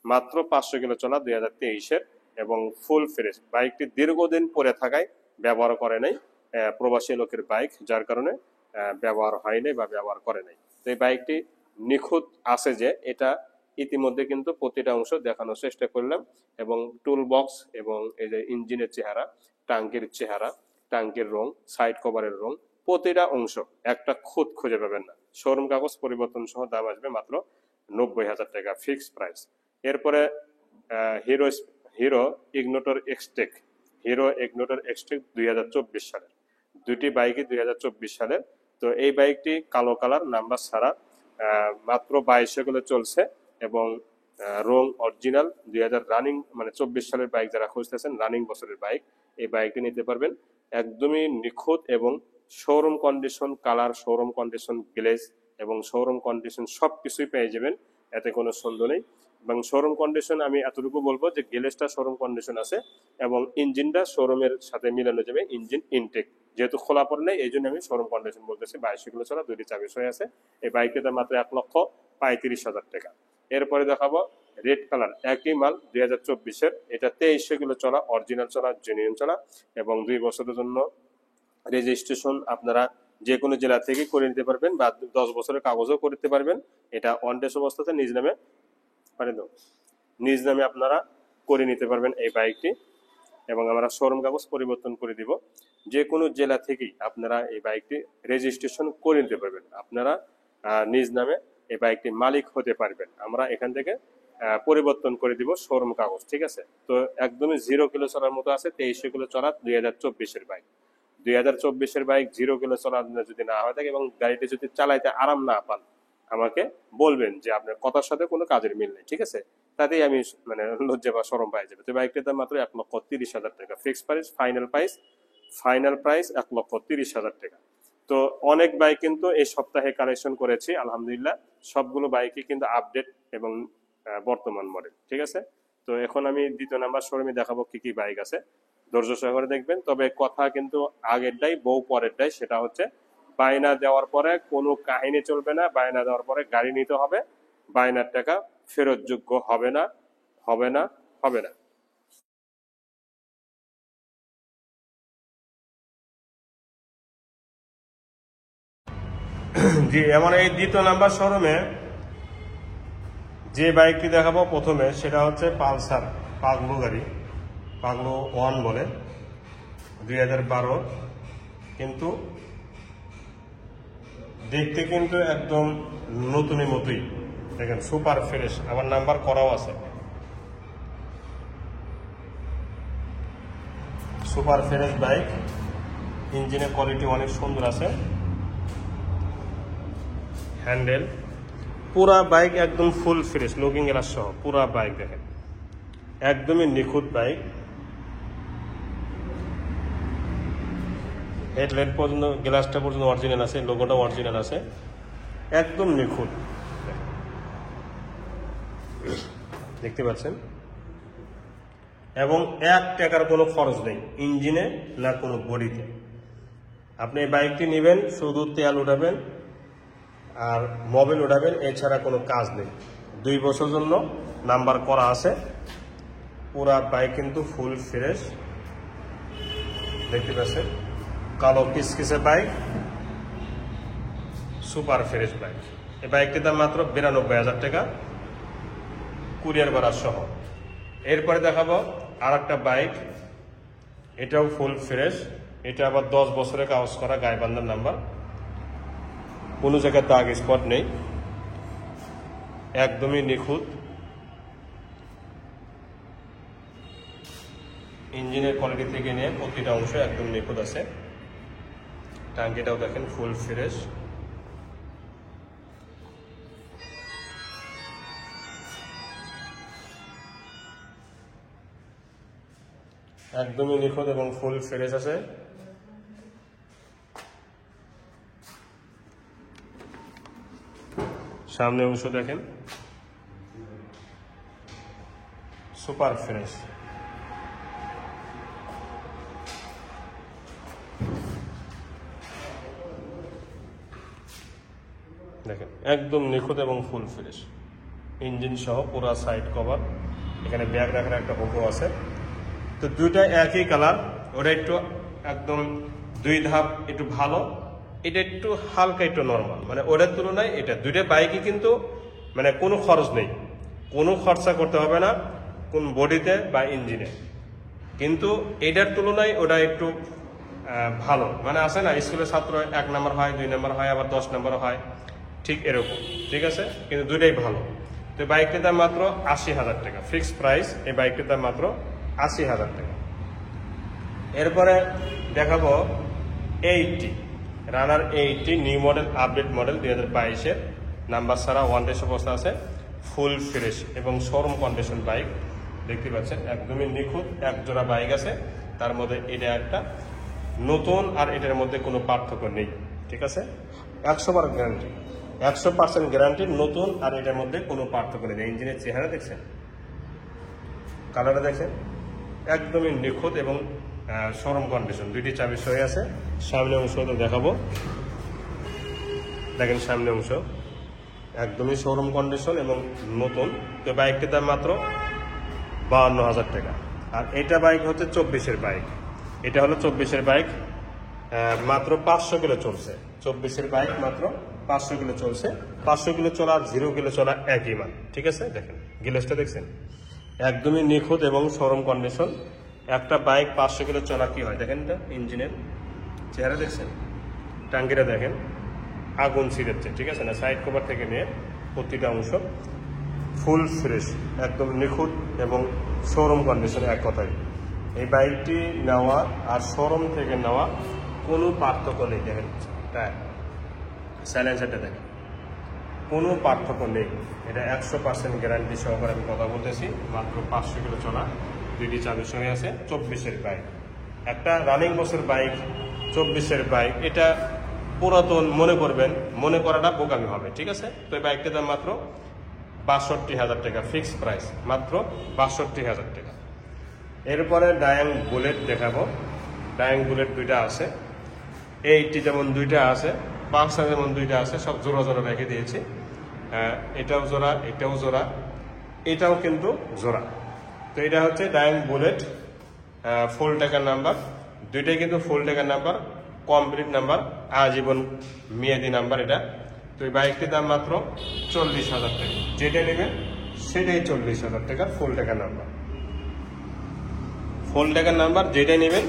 মাত্র 500 কিলো চলা, 2023-এর, এবং ফুল ফ্রেশ। বাইকটি দীর্ঘদিন পরে থাকায় ব্যবহার করে নাই, প্রবাসী লোকের বাইক, যার কারণে ব্যবহার হয় নাই বা ব্যবহার করে নাই। তো এই বাইকটি নিখুঁত আছে, যে এটা ইতিমধ্যে কিন্তু প্রতিটা অংশ দেখানোর চেষ্টা করলাম, এবং টুল বক্স, এবং এই যে ইঞ্জিনের চেহারা, টাঙ্কির চেহারা, টাঙ্কির রং, সাইড কভারের রং, প্রতিটা অংশ একটা খুঁত খুঁজে পাবেন না। শোরুম কাগজ পরিবর্তন সহ দাম আসবে মাত্র 90,000 টাকা ফিক্সড প্রাইস। এরপরে hero hero Ignitor Xtec, hero Ignitor Xtec 2024 সালের, দুটি বাইকই 2024 সালের। তো এই বাইকটি কালো কালার, নাম্বার ছাড়া, মাত্র 2200 কিলো চলছে এবং রং অরিজিনাল 2000 রানিং, মানে 24 সালের বাইক যারা খুঁজতেছেন রানিং বছরের বাইক, এই বাইকটি নিতে পারবেন। একদমই নিখুঁত এবং showroom condition, colour, showroom condition, glaze এবং শোরুম কন্ডিশন সবকিছুই পেয়ে যাবেন, এতে কোনো সন্দেহ নেই। এবং শোরুম কন্ডিশন আমি এতটুকু বলবো যে গ্লেজটা শোরুম কন্ডিশন আছে এবং ইঞ্জিনটা শোরুমের সাথে মিলানো যাবে, ইঞ্জিন ইনটেক, যেহেতু খোলা পড়ে নেই এই জন্য আমি শোরুম কন্ডিশন বলতেছি। 2200 কিলো চলা, দুইটি চাবি হয়ে আছে। এই বাইকটিতে মাত্র 1,35,000 টাকা। এরপরে দেখাবো রেড কালার, একই মাল 2024-এর, এটা 2300 কিলো চলা, অরিজিনাল চলা, জেনুইন চলা এবং 2 বছরের জন্য রেজিস্ট্রেশন আপনারা যে কোনো জেলা থেকে করে নিতে পারবেন বা 10 বছরের কাগজও করতে পারবেন। এটা অন টেস্ট অবস্থাতে নিজ নামে আপনারা করে নিতে পারবেন এই বাইকটি এবং আমরা শোরুম কাগজ পরিবর্তন করে দিব। যে কোনো জেলা থেকেই আপনারা এই বাইকটি রেজিস্ট্রেশন করে নিতে পারবেন, আপনারা নিজ নামে এই বাইকটি মালিক হতে পারবেন। আমরা এখান থেকে পরিবর্তন করে দিব শোরুম কাগজ, ঠিক আছে। তো একদমই 0 কিলো চলার মতো আছে, 2300 কিলো চলা 2024-এর বাইক। 2024-এর বাইক 0 কিলো চলা যদি না হয়ে থাকে এবং গাড়িটি যদি চালাইতে আরাম না পান, আমাকে বলবেন যে আপনার কথার সাথে কোনো কাজের মিল নেই, ঠিক আছে, তাতেই আমি মানে লজ্জা বা শরম পাই যাবে। তো বাইকটির দাম মাত্র 1,30,000 টাকা ফিক্সড প্রাইস, ফাইনাল প্রাইস 1,30,000 টাকা। তো অনেক বাইক কিন্তু এই সপ্তাহে কালেকশন করেছি আলহামদুলিল্লাহ, সবগুলো বাইকই কিন্তু আপডেট এবং বর্তমান মডেল, ঠিক আছে। তো এখন আমি দ্বিতীয় নাম্বার শোরুমে দেখাবো কি কি বাইক আছে, ধৈর্য সহকারে দেখবেন। তবে কথা কিন্তু আগেরটাই বউ পরেরটাই, সেটা হচ্ছে বায়না দেওয়ার পরে কোনো কাহিনী চলবে না, বায়না দেওয়ার পরে গাড়ি নিতে হবে, বায়নার টাকা ফেরতযোগ্য হবে না, হবে না, হবে না। জি, আমার এই দ্বিতীয় নাম্বার শোরুমে যে বাইকটি দেখাবো প্রথমে সেটা হচ্ছে পালসার পাগলু গাড়ি, পাগলু 1 বলে, 2012, কিন্তু দেখতে কিন্তু একদম নতুনের মতোই, দেখেন সুপার ফ্রেশ, আমার নাম্বার করাও আছে। সুপার ফ্রেশ বাইক, ইঞ্জিনের কোয়ালিটি অনেক সুন্দর আছে, হ্যান্ডেল, পুরা বাইক একদম ফুল ফ্রেশ, লুকিং গ্লাস সহ পুরা বাইক দেখেন একদমই নিখুঁত বাইক। হেডলাইট পর্যন্ত, গ্লাসটা পর্যন্ত অরিজিনাল আছে, লোগোটা অরিজিনাল আছে, একদম নিখুঁত, দেখতে পাচ্ছেন। এবং 1 টাকার কোনো খরচ নেই ইঞ্জিনে না কোনো বডিতে। আপনি এই বাইকটি নেবেন, শুধু তেল উঠাবেন আর মোবিল উঠাবেন, এছাড়া কোনো কাজ নেই। 2 বছর জন্য নাম্বার করা আছে, পুরা বাইক কিন্তু ফুল ফ্রেশ, দেখতে পাচ্ছেন। কালো কিসকিসে বাইক, সুপার ফ্রেশ বাইক। এই বাইকটির দাম মাত্র 92,000 টাকা, কুরিয়ার ভাড়া সহ। এরপরে দেখাবো আর একটা বাইক, এটাও ফুল ফ্রেশ, এটা আবার 10 বছরের কাগজ করা, গাইবান্ধার নাম্বার, কোনো জায়গায় দাগ স্পট নেই, একদমই নিখুঁত। ইঞ্জিনের কোয়ালিটি থেকে নিয়ে প্রতিটা অংশ একদম নিখুঁত আছে। টাঙ্কিটাও দেখেন ফুল ফ্রেশ, একদমই নিখুঁত এবং ফুল ফ্রেশ আছে। সামনে অংশ দেখেন সুপার ফ্রেশ, দেখেন একদম নিখুঁত এবং ফুল ফ্রেশ, ইঞ্জিন সহ পুরো সাইড কভার, এখানে ব্যাগ রাখার একটা হুকও আছে। তো দুইটা একই কালার, ওটা একটু একদম 2 ধাপ একটু ভালো, এটা একটু হালকা একটু নর্মাল, মানে ওটার তুলনায় এটা, দুইটা বাইকই কিন্তু মানে কোনো খরচ নেই, কোনো খরচা করতে হবে না কোন বডিতে বা ইঞ্জিনে, কিন্তু এটার তুলনায় ওটা একটু ভালো, মানে আছে না স্কুলের ছাত্র 1 নম্বর হয়, 2 নম্বর হয়, আবার 10 নম্বর হয়, ঠিক এরকম, ঠিক আছে, কিন্তু দুইটাই ভালো। তো বাইকটির দাম মাত্র 80,000 টাকা, ফিক্সড প্রাইস। এই বাইকটির দাম মাত্র 80,000 টাকা। এরপরে দেখাবো 80 runner 80 new model, update model 2022-এর, নাম্বার ছাড়া, ওয়ান টেস্ট অবস্থা আছে, ফুল ফ্রেশ এবং শোরুম কন্ডিশন বাইক। দেখতে পাচ্ছেন একদমই নিখুঁত, এক জোড়া বাইক আছে, তার মধ্যে এটা একটা নতুন, আর এটার মধ্যে কোনো পার্থক্য নেই, ঠিক আছে, 100% গ্যারান্টি, 100% গ্যারান্টি নতুন, আর এটার মধ্যে কোনো পার্থক্য নেই। ইঞ্জিনের চেহারা দেখছেন, কালারটা দেখছেন, একদমই নিখুঁত এবং শোরুম কন্ডিশন। দুইটি চাবি সহ আছে। সামনে অংশ দেখাবো, দেখেন সামনে অংশ একদমই শোরুম কন্ডিশন এবং নতুন। তো বাইকটির দাম মাত্র 52,000 টাকা। আর এটা বাইক হচ্ছে 24-এর বাইক, এটা হলো 24-এর বাইক, মাত্র 500 কিলো চলছে। 24-এর বাইক মাত্র 500 কিলো চলছে। 500 কিলো চলা আর 0 কিলো চলা একই মান, ঠিক আছে। দেখেন গ্লেসটা দেখছেন, একদমই নিখুঁত এবং শোরুম কন্ডিশন। একটা বাইক 500 কিলো চলা কি হয় দেখেন, এটা ইঞ্জিনের চেহারা দেখছেন, টাঙ্কিটা দেখেন আগুন ছিঁড়েছে, ঠিক আছে না, সাইড কভার থেকে নিয়ে প্রতিটা অংশ ফুল ফ্রেশ, একদম নিখুঁত এবং শোরুম কন্ডিশনে, এক কথায়। এই বাইকটি নেওয়া আর শোরুম থেকে নেওয়া কোনো পার্থক্য নেই। দেখেন সাইলেন্সারটা দেখেন, কোনো পার্থক্য নেই। এটা 100% গ্যারান্টি সহকারে আমি কথা বলতেছি। মাত্র 500 কিলো চলা, দুইটি চাবির সঙ্গে আছে। 24-এর বাইক, একটা রানিং বছর বাইক, 24-এর বাইক, এটা পুরাতন মনে করবেন, মনে করাটা বোকামি হবে, ঠিক আছে। তো এই বাইকটার দাম মাত্র 62,000 টাকা, ফিক্সড প্রাইস, মাত্র 62,000 টাকা। এরপরে ডায়াং বুলেট দেখাবো। ডায়াং বুলেট দুইটা আছে, এইটি যেমন দুইটা আছে, পালসার যেমন দুইটা আছে, সব জোড়া জোড়া রেখে দিয়েছি। এটাও জোড়া, এটাও জোড়া, এটাও কিন্তু জোড়া। তো এটা হচ্ছে ডায়াং বুলেট, ফুল টাকার নাম্বার, দুইটাই কিন্তু ফুল টাকার নাম্বার, কমপ্লিট নাম্বার, আজীবন মেয়াদি নাম্বার এটা। তো এই বাইকটির দাম মাত্র 40,000 টাকা, যেটা নেবেন সেটাই 40,000 টাকার ফুল টাকার নাম্বার। ফুল টাকার নাম্বার যেটাই নেবেন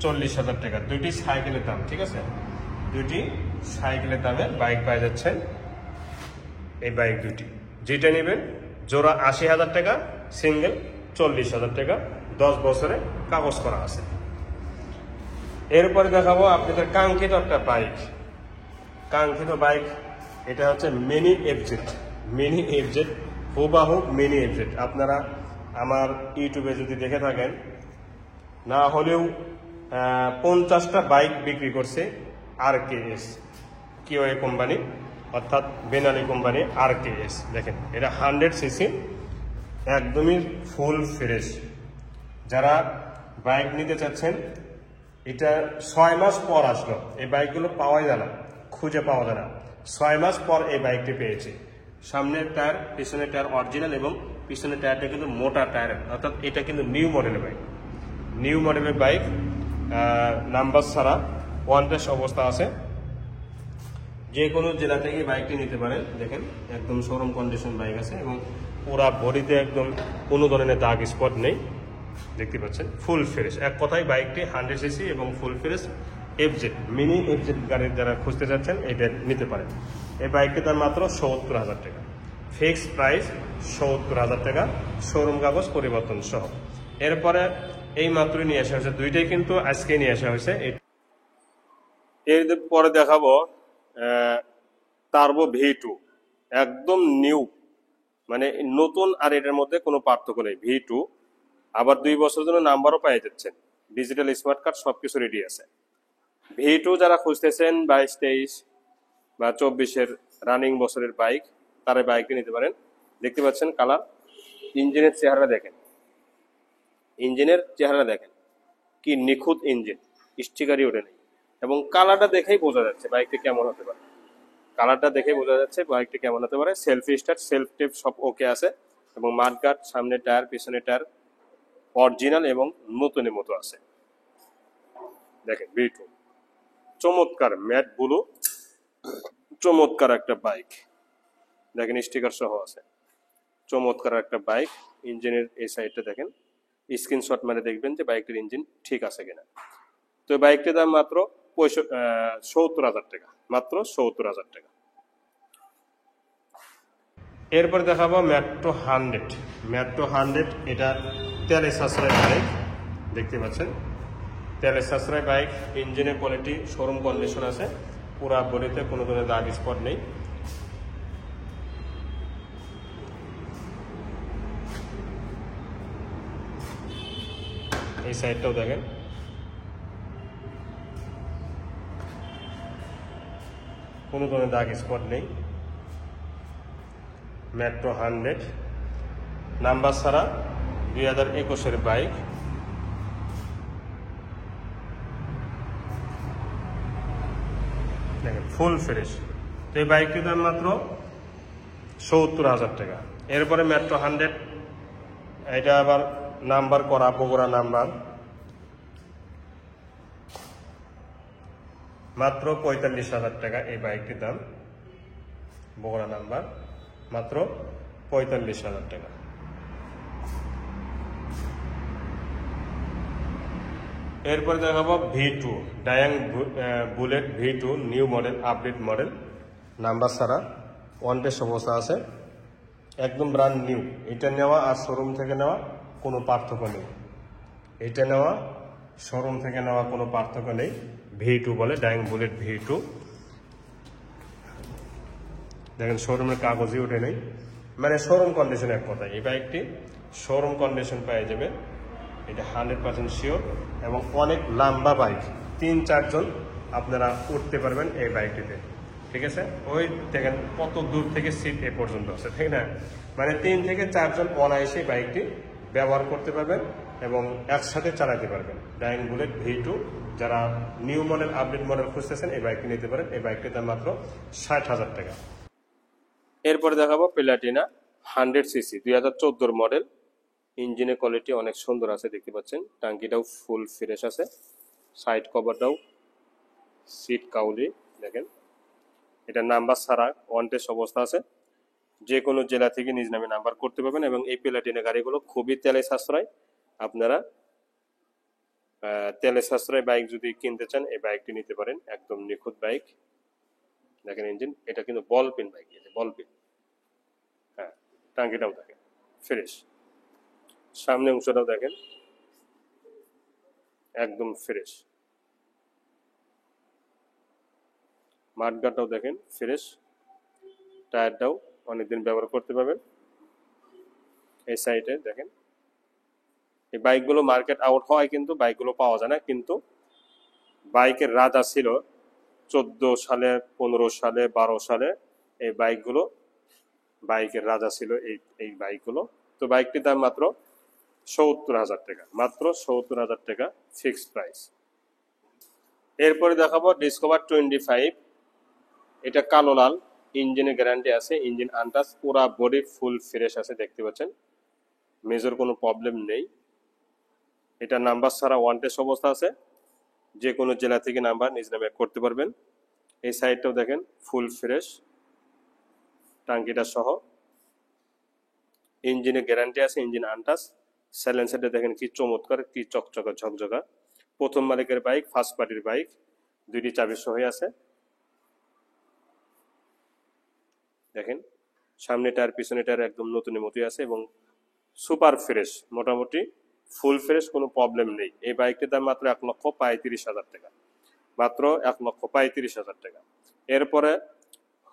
40,000 টাকা। দুইটি সাইকেলের দাম, ঠিক আছে, দুইটি সাইকেলের দামে বাইক পাওয়া যাচ্ছেন। এই বাইক দুটি যেটা নেবেন, জোড়া 80,000 টাকা, সিঙ্গেল 40,000 টাকা, 10 বছরে কাগজ করা আছে। এরপরে দেখাবো আপনাদের কাঙ্ক্ষিত একটা বাইক, কাঙ্ক্ষিত বাইক, এটা হচ্ছে মিনি এফজেড। মিনি এফজেড, হুবাহু মিনি এফজেড। আপনারা আমার ইউটিউবে যদি দেখে থাকেন, না হলেও 50টা বাইক বিক্রি করছে RKS, কিওএ কোম্পানি, অর্থাৎ বেনালি কোম্পানি RKS। দেখেন এটা 100 সিসি, একদমই ফুল ফ্রেশ। যারা বাইক নিতে চাচ্ছেন, এটা 6 মাস পর আসলো, এই বাইকগুলো পাওয়াই যায় না, খুঁজে পাওয়া যায় না। 6 মাস পর এই বাইকটি পেয়েছি। সামনের টায়ার, পিছনের টায়ার অরিজিনাল, এবং পিছনের টায়ারটা কিন্তু মোটা টায়ার, অর্থাৎ এটা কিন্তু নিউ মডেলের বাইক, নিউ মডেলের বাইক, নাম্বার ছাড়া, ওয়ান টেস্ট অবস্থা আছে। যে কোনো জেলা থেকে বাইকটি নিতে পারেন। দেখেন একদম শোরুম কন্ডিশন বাইক আছে, এবং পুরা বডিতে একদম কোনো ধরনের দাগ স্পট নেই, দেখতে পাচ্ছেন ফুল ফ্রেশ। এক কথায় বাইকটি 100 সিসি এবং full fresh FZ, mini FZ গাড়ির যারা খুঁজতে যাচ্ছেন এটা নিতে পারেন। এই বাইকটির দাম মাত্র 70,000 টাকা, ফিক্সড প্রাইস 70,000 টাকা, শোরুম কাগজ পরিবর্তন সহ। এরপরে এই মাত্রই নিয়ে আসা হয়েছে, দুইটাই কিন্তু আজকে নিয়ে আসা হয়েছে। এর পরে দেখাবো টার্বো V2, একদম নিউ, মানে নতুন, আর এটার মধ্যে কোনো পার্থক্য নেই। V2 আবার 2 বছরের জন্য নাম্বারও পেয়ে যাচ্ছেন, ডিজিটাল স্মার্ট কার্ড সবকিছু রেডি আছে। V2 যারা খুঁজতেছেন 22-23 বা 24-এর রানিং বছরের বাইক, তারা বাইকটি নিতে পারেন। দেখতে পাচ্ছেন কালার, ইঞ্জিনের চেহারা দেখেন, ইঞ্জিনের চেহারা দেখেন কি নিখুঁত ইঞ্জিন, স্টিকারই ওঠে নেই, এবং কালারটা দেখেই বোঝা যাচ্ছে বাইকটি কেমন হতে পারে। কালারটা দেখে বোঝা যাচ্ছে বাইকটি কেমন হতে পারে। সেলফি স্টার্ট, সেলফ টেপ সব ওকে আছে, এবং মাঠগার্ড, সামনে টায়ার, পিছনে টায়ার অরিজিনাল এবং নতুনের মতো আছে। দেখেন V2 চমৎকার, ম্যাট ব্লু, চমৎকার একটা বাইক, দেখেন স্টিকার সহ আছে, চমৎকার একটা বাইক। ইঞ্জিনের এই সাইডটা দেখেন, স্ক্রিনশট মানে দেখবেন যে বাইকটির ইঞ্জিন ঠিক আছে কিনা। তো এই বাইকটির দাম মাত্র ৭০,০০০ টাকা, মাত্র ৭০,০০০ টাকা। এরপর দেখাবো মেট্রো 100। মেট্রো 100 এটা তেলে সাশ্রয় বাইক, দেখতে পাচ্ছেন তেলে সাশ্রয় বাইক, ইঞ্জিনের কোয়ালিটি শোরুম কন্ডিশন আছে, পুরা বডিতে কোনো ধরনের দাগ স্পট নেই। এই সাইডটাও দেখেন, কোনো ধরনের দাগ স্পট নেই। মেট্রো 100 নাম্বার ছাড়া 2021-এর বাইক। দেখেন ফুল ফ্রেশ। তো এই বাইকটির দাম মাত্র ৭০,০০০ টাকা। এরপরে মেট্রো 100, এটা আবার নাম্বার করা, বগুড়া নাম্বার, মাত্র ৪৫,০০০ টাকা এই বাইকটির দাম। বগুড়া নাম্বার, মাত্র ৪৫,০০০ টাকা। এরপরে দেখাবো V2 Dayang bullet V2 new model, update model, number ছাড়া, ওয়ান্টেড অবস্থা আছে, একদম ব্র্যান্ড নিউ। এটা নেওয়া আর শোরুম থেকে নেওয়া কোনো পার্থক্য নেই। এটা নেওয়া শোরুম থেকে নেওয়া কোনো পার্থক্য নেই। V2 বলে, ডায়াং বুলেট V2। দেখেন শোরুমের কাগজই ওঠে নেই, মানে শোরুম কন্ডিশন। এক কথায় এই বাইকটি শোরুম কন্ডিশন পেয়ে যাবে, এটা 100% শিওর। এবং অনেক লম্বা বাইক, ৩-৪ জন আপনারা উঠতে পারবেন এই বাইকটিতে, ঠিক আছে। ওই দেখেন কত দূর থেকে সিট এ পর্যন্ত আছে, ঠিক না, মানে ৩ থেকে ৪ জন অনায়াসে বাইকটি ব্যবহার করতে পারবেন এবং একসাথে চালাতে পারবেন। ডায়াং বুলেট V2, যারা নিউ মডেল, আপডেট মডেল খুঁজতেছেন এই বাইকটি নিতে পারেন। এই বাইকটির দাম মাত্র ৬০,০০০ টাকা। এরপরে দেখাবো প্লাটিনা 100cc 2014 মডেল। ইঞ্জিনের কোয়ালিটি অনেক সুন্দর আছে, দেখতে পাচ্ছেন। টাঙ্কিটাও ফুল ফ্রেশ আছে, সাইড কভারটাও, সিট কাউলি দেখেন। এটা নাম্বার ছাড়া ওয়ান্টেড অবস্থা আছে, যে কোনো জেলা থেকে নিজ নামে নাম্বার করতে পারবেন। এবং এই প্লাটিনা গাড়িগুলো খুবই তেলে সাশ্রয়। আপনারা তেলে সাশ্রয় বাইক যদি কিনতে চান এই বাইকটি নিতে পারেন, একদম নিখুঁত বাইক। দেখেন ইঞ্জিন, এটা কিন্তু বল পিন বাইক, বল পিন। হ্যাঁ, টাঙ্কিটাও দেখেন ফ্রেশ, সামনে অংশটাও দেখেন একদম ফ্রেশ, মাঠগাটাও দেখেন ফ্রেশ, টায়ারটাও অনেকদিন ব্যবহার করতে পারবেন। এই সাইডে দেখেন, এই বাইকগুলো মার্কেট আউট হয় কিন্তু বাইকগুলো পাওয়া যায় না, কিন্তু বাইকের রাজা ছিল 14 সালে, 15 সালে, 12 সালে এই বাইকগুলো বাইকের রাজা ছিল এই বাইকগুলো। তো বাইকটির দাম মাত্র ৭০,০০০ টাকা, মাত্র ৭০,০০০ টাকা ফিক্সড প্রাইস। এরপরে দেখাবো ডিসকভার 25। এটা কালো লাল, ইঞ্জিনের গ্যারান্টি আছে, ইঞ্জিন আনটাচ, পুরা বডি ফুল ফ্রেশ আছে, দেখতে পাচ্ছেন মেজর কোনো প্রবলেম নেই। এটা নাম্বার ছাড়া ওয়ান্টেড অবস্থা আছে, যে কোনো জেলা থেকে নাম্বার নিজ নামে করতে পারবেন। এই সাইডটাও দেখেন ফুল ফ্রেশ, টাঙ্কিটা সহ, ইঞ্জিনের গ্যারান্টি আছে, ইঞ্জিন আনটাচ। সাইলেন্সারটা দেখেন কি চমৎকার, কি চকচকা ঝকঝকা। প্রথম মালিকের বাইক, ফার্স্ট পার্টির বাইক, 2টি চাবি সহ আছে। দেখেন সামনে টায়ার, পিছনে টায়ার একদম নতুনের মতোই আছে এবং সুপার ফ্রেশ, মোটামুটি ফুল ফ্রেশ, কোনো প্রবলেম নেই। এই বাইকটির দাম মাত্র ১,৩৫,০০০ টাকা, মাত্র ১,৩৫,০০০ টাকা। এরপরে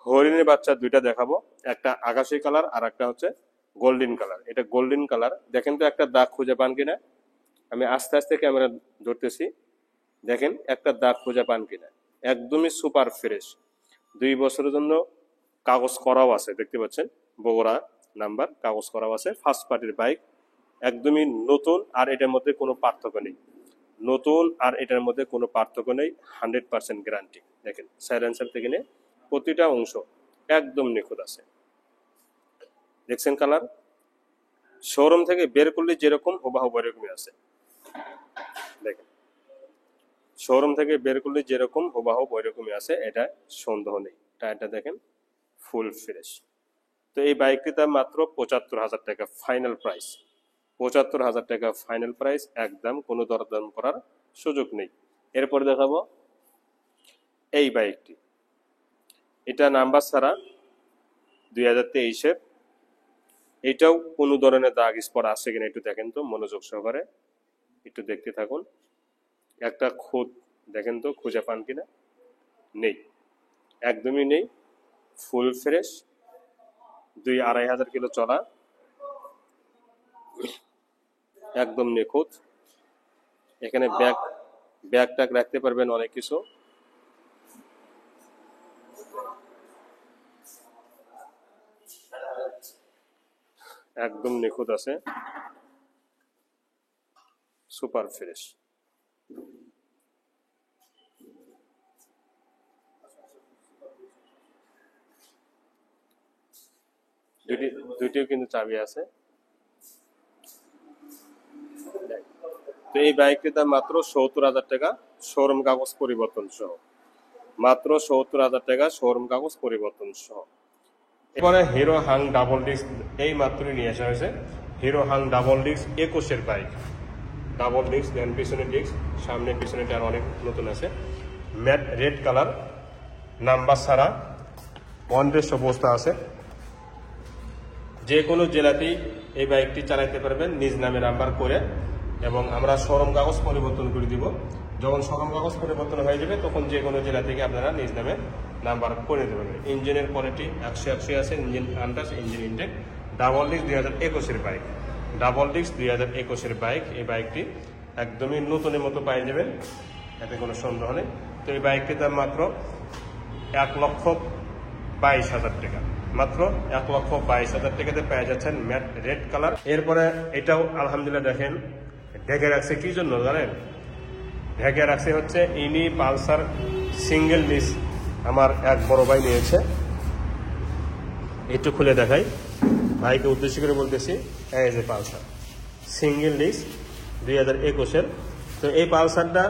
হরিণের বাচ্চা দুইটা দেখাবো, একটা আকাশি কালার আর একটা হচ্ছে গোল্ডেন কালার। এটা গোল্ডেন কালার, দেখেন তো একটা দাগ খুঁজে পান কিনা। আমি আস্তে আস্তে ক্যামেরা ধরতেছি, দেখেন একটা দাগ খুঁজে পান কিনা। একদমই সুপার ফ্রেশ, 2 বছরের জন্য কাগজ করাও আছে, দেখতে পাচ্ছেন বগুড়া নাম্বার, কাগজ করাও আছে। ফার্স্ট পার্টির বাইক, একদমই নতুন, আর এটার মধ্যে কোনো পার্থক্য নেই। নতুন আর এটার মধ্যে কোনো পার্থক্য নেই, 100% গ্যারান্টি। দেখেন সাইলেন্সার থেকে নিয়ে প্রতিটা অংশ একদম নিখুঁত আছে, দেখছেন কালার। শোরুম থেকে বের করলে যেরকম হুবহু এরকমই আছে, দেখেন শোরুম থেকে বের করলে যেরকম হুবহু এরকমই আছে, এটা সন্দেহ নেই। টায়ারটা দেখেন ফুল ফ্রেশ। তো এই বাইকটির দাম মাত্র ৭৫,০০০ টাকা ফাইনাল প্রাইস, ৭৫,০০০ টাকা ফাইনাল প্রাইস, একদম কোনো দরদাম করার সুযোগ নেই। এরপর দেখাবো এই বাইকটি, এটা নাম্বার ছাড়া 2023-এর। এটাও কোনো ধরনের দাগ স্পট আছে কিনা একটু দেখেন তো মনোযোগ সহকারে, একটু দেখতে থাকুন। একটা খুঁত দেখেন তো খুঁজে পান কিনা, নেই, একদমই নেই, ফুল ফ্রেশ, 2-2.5 হাজার কিলো চলা, একদম নিখুঁত। এখানে ব্যাগ ট্যাগ রাখতে পারবেন অনেক কিছু। একদম নিখুঁত আছে, সুপার ফ্রেশ। দুইটিও কিন্তু চাবি আছে। তো এই বাইকটির দাম মাত্র 70,000 টাকা, শোরুম কাগজ পরিবর্তন সহ। মাত্র 70,000 টাকা, শোরুম কাগজ পরিবর্তন সহ। এরপরে হিরো হাং ডাবল ডিস্ক এই মাত্রই নিয়ে আসা হয়েছে। হিরো হাং ডাবল ডিস্ক 21-এর বাইক, ডাবল ডিস্ক দেন পিছনে ডিস্ক, সামনে পিছনে টায়ার অনেক নতুন আছে, ম্যাট রেড কালার, নাম্বার ছাড়া, অনটেস্ট অবস্থা আছে। যে কোনো জেলাতেই এই বাইকটি চালাতে পারবেন নিজ নামে নাম্বার করে, এবং আমরা শোরুম কাগজ পরিবর্তন করে দিব। যখন শোরুম কাগজ পরিবর্তন হয়ে যাবে তখন যে কোনো জেলা থেকে আপনারা নিজ নামে নাম্বার করে দিতে পারবেন। ইঞ্জিনের কোয়ালিটি 180 আছে, engine untouch, engine intact. Double disc 2021-এর বাইক, ডাবল ডিস্ক 2021-এর বাইক। এই বাইকটি একদমই নতুনের মতো পাই যাবেন, এতে কোনো সন্দেহ নেই। তো এই বাইকটির দাম মাত্র 1,22,000 টাকা, মাত্র 1,22,000 টাকাতে পেয়ে যাচ্ছেন ম্যাট রেড কালার। এরপরে এটাও আলহামদুলিল্লাহ দেখেন ঢেকে রাখছে কি জন্য জানেন? ঢেকে রাখছে হচ্ছে ইনি পালসার সিঙ্গেল ডিস্ক আমার এক বড় ভাই নিয়েছে। একটু খুলে দেখাই, ভাইকে উদ্দেশ্য করে বলতেছি, এই যে পালসার সিঙ্গেল ডিস্ক 2021-এর। তো এই পালসারটা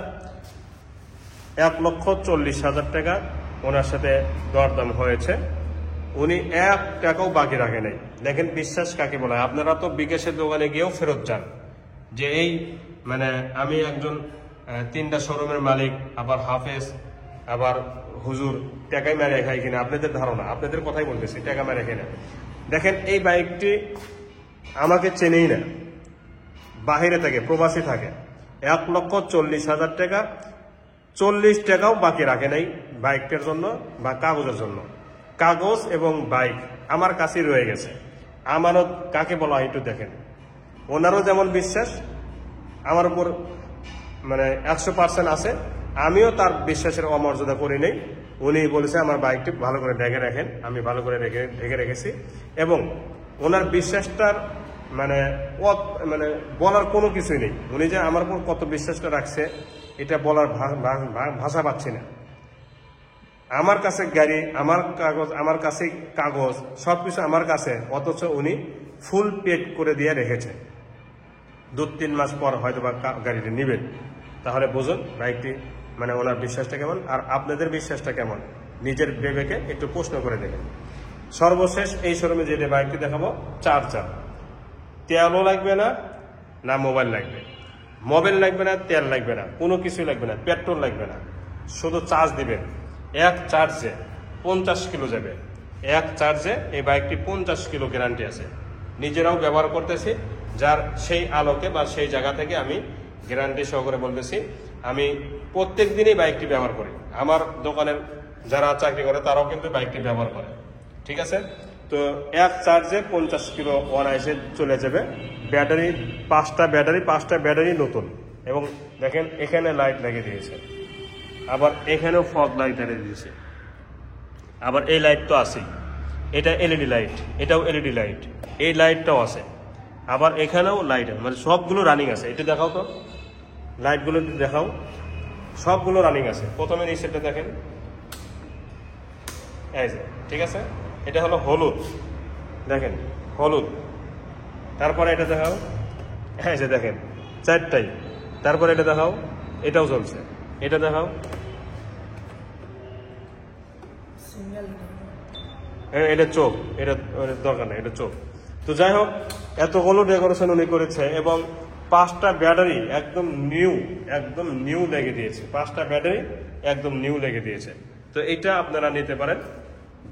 1,40,000 টাকা ওনার সাথে দরদাম হয়েছে। উনি 1 টাকাও বাকি রাখে নাই। দেখেন বিশ্বাস কাকে বলা হয়। আপনারা তো বিকাশের দোকানে গিয়েও ফেরত যান যে এই মানে আমি একজন 3টা শোরুমের মালিক, আবার হাফেজ, আবার হুজুর, টাকাই মেরে খাই কিনা। আপনাদের ধারণা, আপনাদের কথাই বলতেছি, টাকা মেরে খাই না। দেখেন এই বাইকটি আমাকে চেনেই না, বাহিরে থাকে, প্রবাসী থাকে। 1,40,000 টাকা, 40 টাকাও বাকি রাখে নাই বাইকটার জন্য বা কাগজের জন্য। কাগজ এবং বাইক আমার কাছেই রয়ে গেছে। আমানত কাকে বলা হয় একটু দেখেন। ওনারও যেমন বিশ্বাস আমার উপর মানে 100% আছে, আমিও তার বিশ্বাসের অমর্যাদা করি নেই। উনি বলেছে আমার বাইকটি ভালো করে ঢেকে রাখেন, আমি ভালো করে ঢেকে রেখেছি। এবং ওনার বিশ্বাসটার মানে বলার কোনো কিছুই নেই। উনি যে আমার উপর কত বিশ্বাসটা রাখছে এটা বলার ভাষা পাচ্ছি না। আমার কাছে গাড়ি, আমার কাগজ, আমার কাছে কাগজ, সবকিছু আমার কাছে, অথচ উনি ফুল পেড করে দিয়ে রেখেছে। 2-3 মাস পর হয়তো বা গাড়িটি নেবেন, তাহলে বুঝুন বাইকটি মানে ওনার বিশ্বাসটা কেমন আর আপনাদের বিশ্বাসটা কেমন। নিজের বিবেকে একটু প্রশ্ন করে দেখেন। সর্বশেষ এই শোরুমে যে বাইকটি দেখাবো, চার্জার, তেলও লাগবে না, না মোবাইল লাগবে, মোবাইল লাগবে না, তেল লাগবে না, কোনো কিছুই লাগবে না, পেট্রোল লাগবে না, শুধু চার্জ দিবেন। এক চার্জে 50 কিলো যাবে। এক চার্জে এই বাইকটি 50 কিলো গ্যারান্টি আছে। নিজেরাও ব্যবহার করতেছি, যার সেই আলোকে বা সেই জায়গা থেকে আমি গ্যারান্টি সহকারে বলতেছি। আমি প্রত্যেক দিনই বাইকটি ব্যবহার করি। আমার দোকানের যারা চাকরি করে তারাও কিন্তু বাইকটি ব্যবহার করে, ঠিক আছে। তো এক চার্জে 50 কিলো অনায়াসে চলে যাবে। ব্যাটারি 5টা ব্যাটারি নতুন। এবং দেখেন এখানে লাইট লাগিয়ে দিয়েছে, আবার এখানেও ফগ লাইট লাগিয়ে দিয়েছে, আবার এই লাইট তো আছেই। এটা এলইডি লাইট, এটাও এলইডি লাইট, এই লাইটটাও আছে, আবার এখানেও লাইট, মানে সবগুলো রানিং আছে। এটা দেখাও তো, লাইটগুলো দেখাও, সবগুলো রানিং আছে। প্রথমে এই সেটটা দেখেন, এই যে, ঠিক আছে। এটা হলো হলুদ, দেখেন হলুদ। তারপরে এটা দেখাও, এই যে দেখেন 4টাই। তারপরে এটা দেখাও, এটাও চলছে। এটা দেখাও, এটা চোখ, এটা দরকার নেই, এটা চোখ। তো যাই হোক, এতগুলো ডেকোরেশন উনি করেছে এবং 5টা ব্যাটারি একদম নিউ লেগে দিয়েছে, 5টা ব্যাটারি একদম নিউ লেগে দিয়েছে। তো এটা আপনারা নিতে পারেন।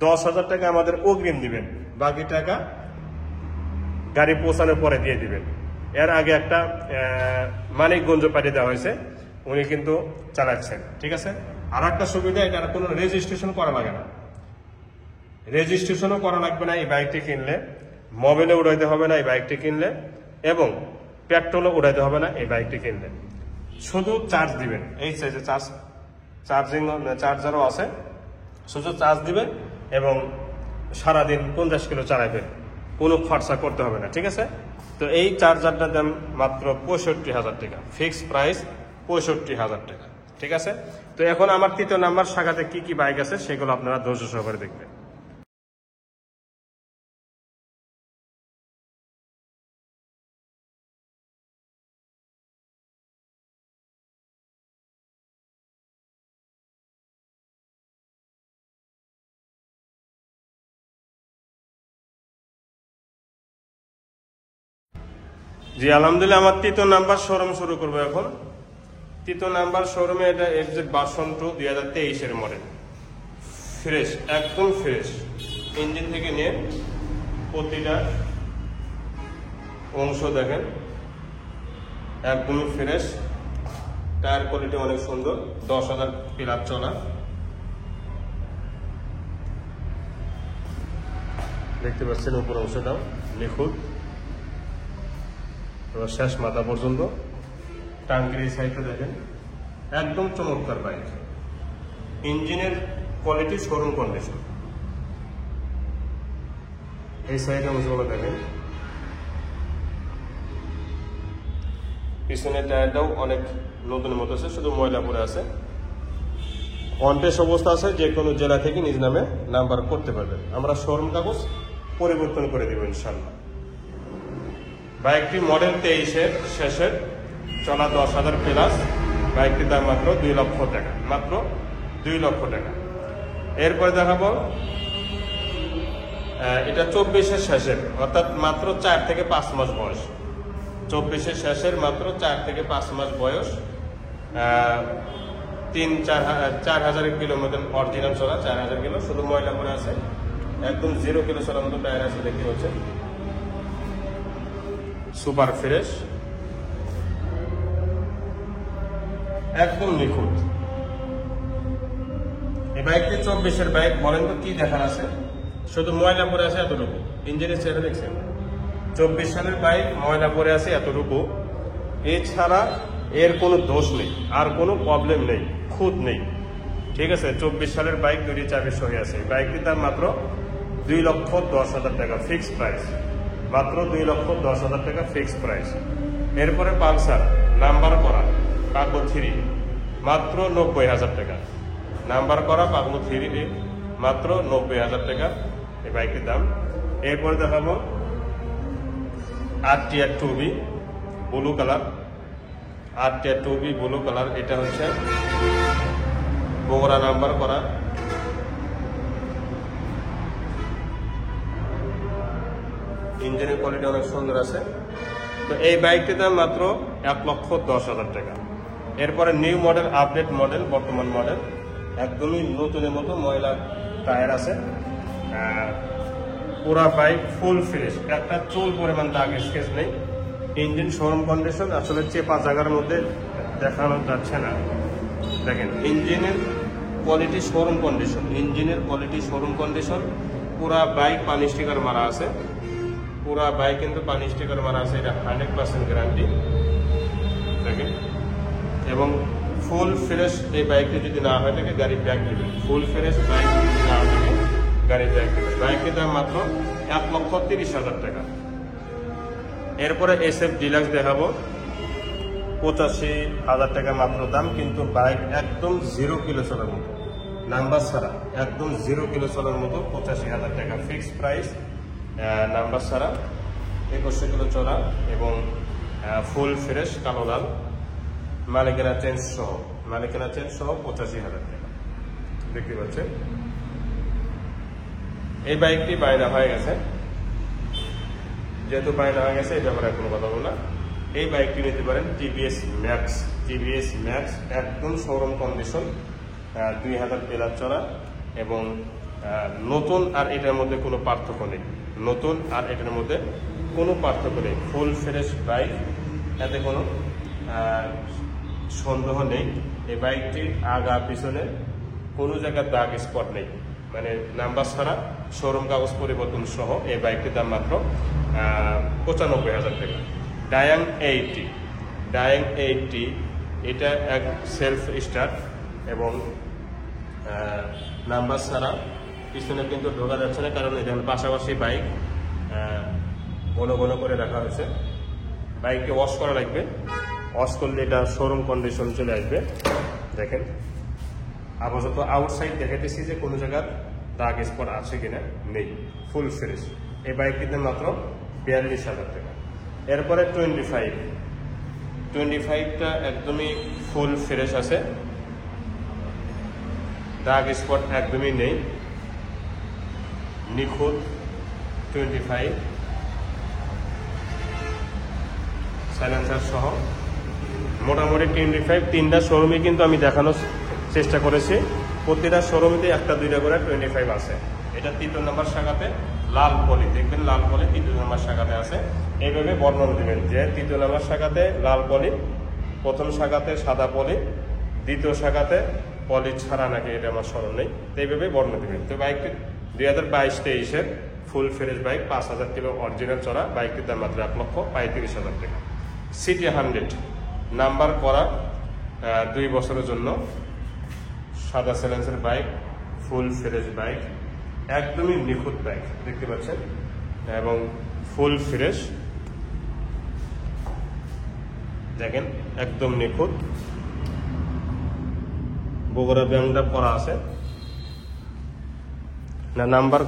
10,000 টাকা আমাদের অগ্রিম দিবেন, বাকি টাকা গাড়ি পৌঁছানোর পরে দিয়ে দিবেন। এর আগে একটা মানিকগঞ্জ পাঠিয়ে দেওয়া হয়েছে, উনি কিন্তু চালাচ্ছেন, ঠিক আছে। আর একটা সুবিধা, এটা কোনো রেজিস্ট্রেশন করা লাগে না, রেজিস্ট্রেশনও করা লাগবে না এই বাইকটি কিনলে, মোবাইলে উড়াইতে হবে না এই বাইকটি কিনলে, এবং পেট্রোলও উড়াইতে হবে না এই বাইকটি কিনলে। শুধু চার্জ দিবেন, এই সাইজে চার্জারও আছে, শুধু চার্জ দিবেন এবং সারাদিন 50 কিলো চালাবেন, কোনো খরচা করতে হবে না, ঠিক আছে। তো এই চার্জারটার দাম মাত্র 65,000 টাকা, ফিক্সড প্রাইস 65,000 টাকা, ঠিক আছে। তো এখন আমার 3য় নাম্বার শাখাতে কি কি বাইক আছে সেগুলো আপনারা ধৈর্য সহকারে দেখবেন। জি আলহামদুলিল্লাহ, আমার 3য় নাম্বার শোরুম শুরু করবো এখন। 3য় নাম্বার শোরুমে এটা FZ ভার্সন 2 2023-এর মডেল, ফ্রেশ, একদম ফ্রেশ, ইঞ্জিন থেকে নিয়ে প্রতিটা অংশ দেখেন একদমই ফ্রেশ। টায়ার কোয়ালিটি অনেক সুন্দর, 10,000 প্লাস চলা, দেখতে পাচ্ছেন উপর অংশটাও নিখুঁত, শেষ মাথা পর্যন্ত। টাঙ্কির এই সাইডটা দেখেন একদম চমৎকার বাইক, ইঞ্জিনের কোয়ালিটি শোরুম কন্ডিশন। এই সাইডের অংশগুলো দেখেন, পিছনের টায়ারটাও অনেক নতুন মতো আছে, শুধু ময়লা পড়ে আছে। কন্টেস্ট অবস্থা আছে, যে কোনো জেলা থেকে নিজ নামে নাম্বার করতে পারবেন, আমরা শোরুম কাগজ পরিবর্তন করে দেব ইনশাল্লাহ। বাইকটি মডেল 23-এর শেষের, চলা 10,000 প্লাস, বাইকটির দাম মাত্র 2 লক্ষ টাকা, মাত্র 2 লক্ষ টাকা। এরপরে দেখাবো এটা 24-এর শেষের, অর্থাৎ মাত্র 4 থেকে 5 মাস বয়স, 24-এর শেষের মাত্র 4 থেকে 5 মাস বয়স, 4,000 কিলো মতন অরিজিনাল চলা, 4,000 কিলো, শুধু ময়লা পড়ে আছে, একদম 0 কিলো চলার মতো টায়ার আছে, দেখতে হচ্ছে সুপার ফ্রেশ, একদম নিখুঁত। এই বাইকটি 24-এর বাইক, বলেন তো কি দেখার আছে, শুধু ময়লা পড়ে আছে এতটুকু, ইঞ্জিনের চেহারা দেখছেন, 24 সালের বাইক, ময়লা পড়ে আছে এতটুকু, এছাড়া এর কোনো দোষ নেই, আর কোনো প্রবলেম নেই, খুঁত নেই, ঠিক আছে। 24 সালের বাইক, 2টি চাবি সহি আছে। বাইকটির দাম মাত্র 2,10,000 টাকা, ফিক্সড প্রাইস, মাত্র 2,10,000 টাকা ফিক্সড প্রাইস। এরপরে পালসার নাম্বার করা পাগলো 3, মাত্র 90,000 টাকা, নাম্বার করা পাগলো 3 মাত্র 90,000 টাকা এই বাইকের দাম। এরপরে দেখাবো RTR 2B blue colour, RTR 2B blue colour, এটা হচ্ছে বগুড়া নাম্বার করা, ইঞ্জিনের কোয়ালিটি অনেক সুন্দর আছে। তো এই বাইকটির দাম মাত্র 1,10,000 টাকা। এরপরে নিউ মডেল, আপডেট মডেল, বর্তমান মডেল, একদমই নতুনের মতো, ময়লা টায়ার আছে, পুরা বাইক ফুল ফ্রেশ, একটা চুল পরিমাণ দাগ স্কেচ নেই, ইঞ্জিন শোরুম কন্ডিশন, আসলে চেপা জায়গার মধ্যে দেখানো যাচ্ছে না, দেখেন ইঞ্জিনের কোয়ালিটি শোরুম কন্ডিশন, ইঞ্জিনের কোয়ালিটি শোরুম কন্ডিশন, পুরা বাইক পানি স্টিকার মারা আছে, পুরা বাইক কিন্তু পানি স্টিকার মারা আছে, এটা 100% গ্যারান্টি, দেখেন। এবং ফুল ফ্রেশ এই বাইকটি যদি না হয় থাকে গাড়ি ব্যাক দেবে, ফুল ফ্রেশ বাইক যদি না হয় থাকে গাড়ি ব্যাক দেবে। বাইকের দাম মাত্র 1,30,000 টাকা। এরপরে SF ডিলাক্স দেখাবো, 85,000 টাকা মাত্র দাম, কিন্তু বাইক একদম 0 কিলো চলার মতো, নাম্বার ছাড়া, একদম 0 কিলো চলার মতো, 85,000 টাকা ফিক্সড প্রাইস, নাম্বার ছাড়া, 2100 কিলো চলা এবং ফুল ফ্রেশ কালো লাল, মালিকানা চেঞ্জ সহ, মালিকানা চেঞ্জ সহ 85,000 টাকা, দেখতে পাচ্ছেন। এই বাইকটি বায়না হয়ে গেছে, যেহেতু বায়না হয়ে গেছে এই ব্যাপারে কোনো কথা বলবো না, এই বাইকটি নিতে পারেন টিভিএস ম্যাক্স একদম শোরুম কন্ডিশন, 2000 প্লাস চলা এবং নতুন আর এটার মধ্যে কোনো পার্থক্য নেই, ফুল ফ্রেশ বাইক, এতে কোনো সন্দেহ নেই। এই বাইকটির আগা পিছনে কোনো জায়গায় দাগ স্পট নেই, মানে নাম্বার ছাড়া শোরুম কাগজ পরিবর্তন সহ এই বাইকটির দাম মাত্র 95,000 টাকা। ডায়াং 80 এটা এক সেলফ স্টার্ট এবং নাম্বার ছাড়া, পিছনে কিন্তু ঢোকা যাচ্ছে না কারণ এটা পাশাপাশি বাইক ঘন করে রাখা হয়েছে। বাইককে ওয়াশ করা লাগবে, ওয়াশ করলে এটা শোরুম কন্ডিশন চলে আসবে। দেখেন আপাতত আউটসাইড দেখাতেছি যে কোনো জায়গার দাগ স্পট আছে কিনা, নেই, ফুল ফ্রেশ। এই বাইকটিতে মাত্র 42,000 টাকা। এরপরে 25টা একদমই ফুল ফ্রেশ আছে, দাগ স্পট একদমই নেই, নিখুঁত 25 সাইলেন্সার সহ। মোটামুটি 25 তিনটা শোরুমে কিন্তু আমি দেখানোর চেষ্টা করেছি, প্রতিটা শোরুমেতে 1-2টা করে 25 আছে। এটা 3 নম্বর শাখাতে লাল পলি, দেখবেন লাল পলি 3 নম্বর শাখাতে আছে। এইভাবে বর্ণনা দেবেন যে 3 নম্বর শাখাতে লাল পলি, প্রথম শাখাতে সাদা পলি, দ্বিতীয় শাখাতে পলি ছাড়া নাকি, এটা আমার স্মরণ নেই। তো এইভাবে বর্ণনা দেবেন। তো বাইকটি 2022-23-এর full fresh bike, 5000 kilo original চড়া, বাইকটির দাম মাত্র 1,35,000 টাকা। সিটি 100 নাম্বার করা, 2 বছরের জন্য, সাদা সাইলেন্সের বাইক, ফুল ফ্রেশ বাইক, একদমই নিখুঁত বাইক দেখতে পাচ্ছেন এবং ফুল ফ্রেশ, দেখেন একদম নিখুঁত। বগুড়া ব্যাংকটা করা আছে না, নাম্বার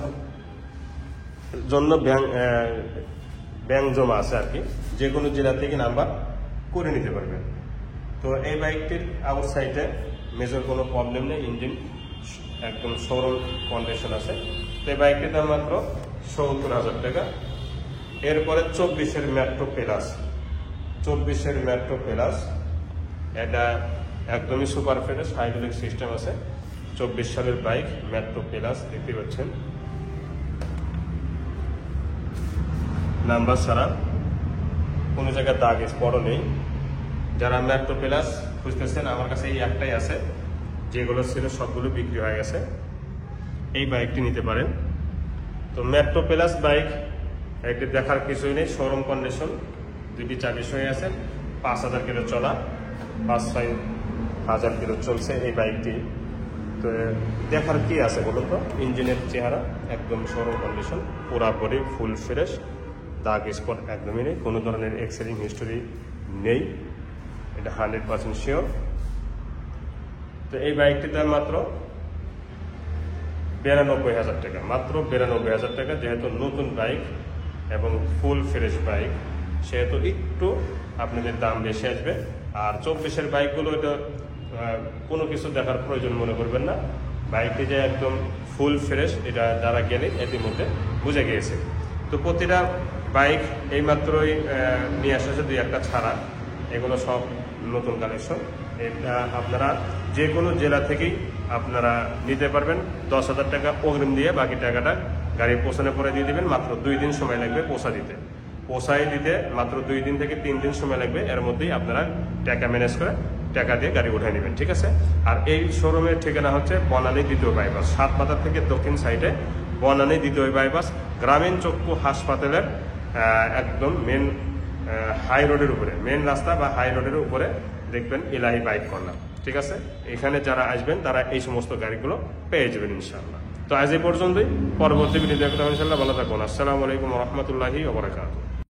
জন্য ব্যাংক জমা আছে আর কি, যে কোনো জেলা থেকে নাম্বার করে নিতে পারবেন। তো এই বাইকটির আউটসাইডে মেজর কোনো প্রবলেম নেই, ইঞ্জিন একদম শোরুম কন্ডিশন আছে। তো এই বাইকটির দাম মাত্র 70,000 টাকা। এরপরে 24-এর মেট্রো প্লাস, এটা একদমই সুপার ফ্রেশ, হাইড্রোলিক সিস্টেম আছে, 24 সালের বাইক, মেট্রো প্লাস দেখতে পাচ্ছেন, নাম্বার ছাড়া, কোনো জায়গায় দাগ স্পটও নেই। যারা মেট্রো প্লাস খুঁজতেছেন, আমার কাছে এই একটাই আছে, যেগুলো ছিল সবগুলো বিক্রি হয়ে গেছে, এই বাইকটি নিতে পারেন। তো মেট্রো প্লাস বাইক একটি দেখার কিছুই নেই, শোরুম কন্ডিশন, 2টি চাবি হয়ে আছে, 5,000 কিলো চলা, 5-6,000 কিলো চলছে এই বাইকটি। তো দেখার কি আছে বলুন তো, ইঞ্জিনের চেহারা একদম শোরুম কন্ডিশন, পুরাপুরি ফুল ফ্রেশ, দাগ স্পট একদমই নেই, কোনো ধরনের এক্সিডেন্ট হিস্টোরি নেই, এটা 100% শিওর। তো এই বাইকটির দাম মাত্র 92,000 টাকা, মাত্র 92,000 টাকা। যেহেতু নতুন বাইক এবং ফুল ফ্রেশ বাইক, সেহেতু একটু আপনাদের দাম বেশি আসবে। আর 24-এর বাইকগুলো এটা কোনো কিছু দেখার প্রয়োজন মনে করবেন না, বাইকটি যে একদম ফুল ফ্রেশ এটা যারা গেলে ইতিমধ্যে বুঝে গিয়েছে। তো প্রতিটা বাইক এইমাত্রই নিয়ে আসছে, 2-1টা ছাড়া, এগুলো সব নতুন কালেকশন। এটা আপনারা যে কোনো জেলা থেকেই আপনারা নিতে পারবেন। 10,000 টাকা অগ্রিম দিয়ে বাকি টাকাটা গাড়ি পৌঁছানোর পরে দিয়ে দেবেন। মাত্র 2 দিন সময় লাগবে পৌঁছায় দিতে মাত্র 2 দিন থেকে 3 দিন সময় লাগবে। এর মধ্যেই আপনারা টাকা ম্যানেজ করে টাকা দিয়ে গাড়ি উঠে নেবেন, ঠিক আছে। আর এই শোরুমের ঠিকানা হচ্ছে বনানী 2 বাইপাস, 7 বাজার থেকে দক্ষিণ সাইডে বনানী 2 বাইপাস, গ্রামীণ চক্ষু হাসপাতালের একদম মেন হাই রোডের উপরে, মেন রাস্তা বা হাই রোডের উপরে দেখবেন ইলাহি বাইক কর্নার, ঠিক আছে। এখানে যারা আসবেন তারা এই সমস্ত গাড়িগুলো পেয়ে যাবেন ইনশাআল্লাহ। তো আজ এই পর্যন্তই, পরবর্তী ভিডিও দেখতে ইনশাআল্লাহ। ভালো থাকুন। আসসালামু আলাইকুম ওয়া রাহমাতুল্লাহি ওয়া বারাকাতুহু।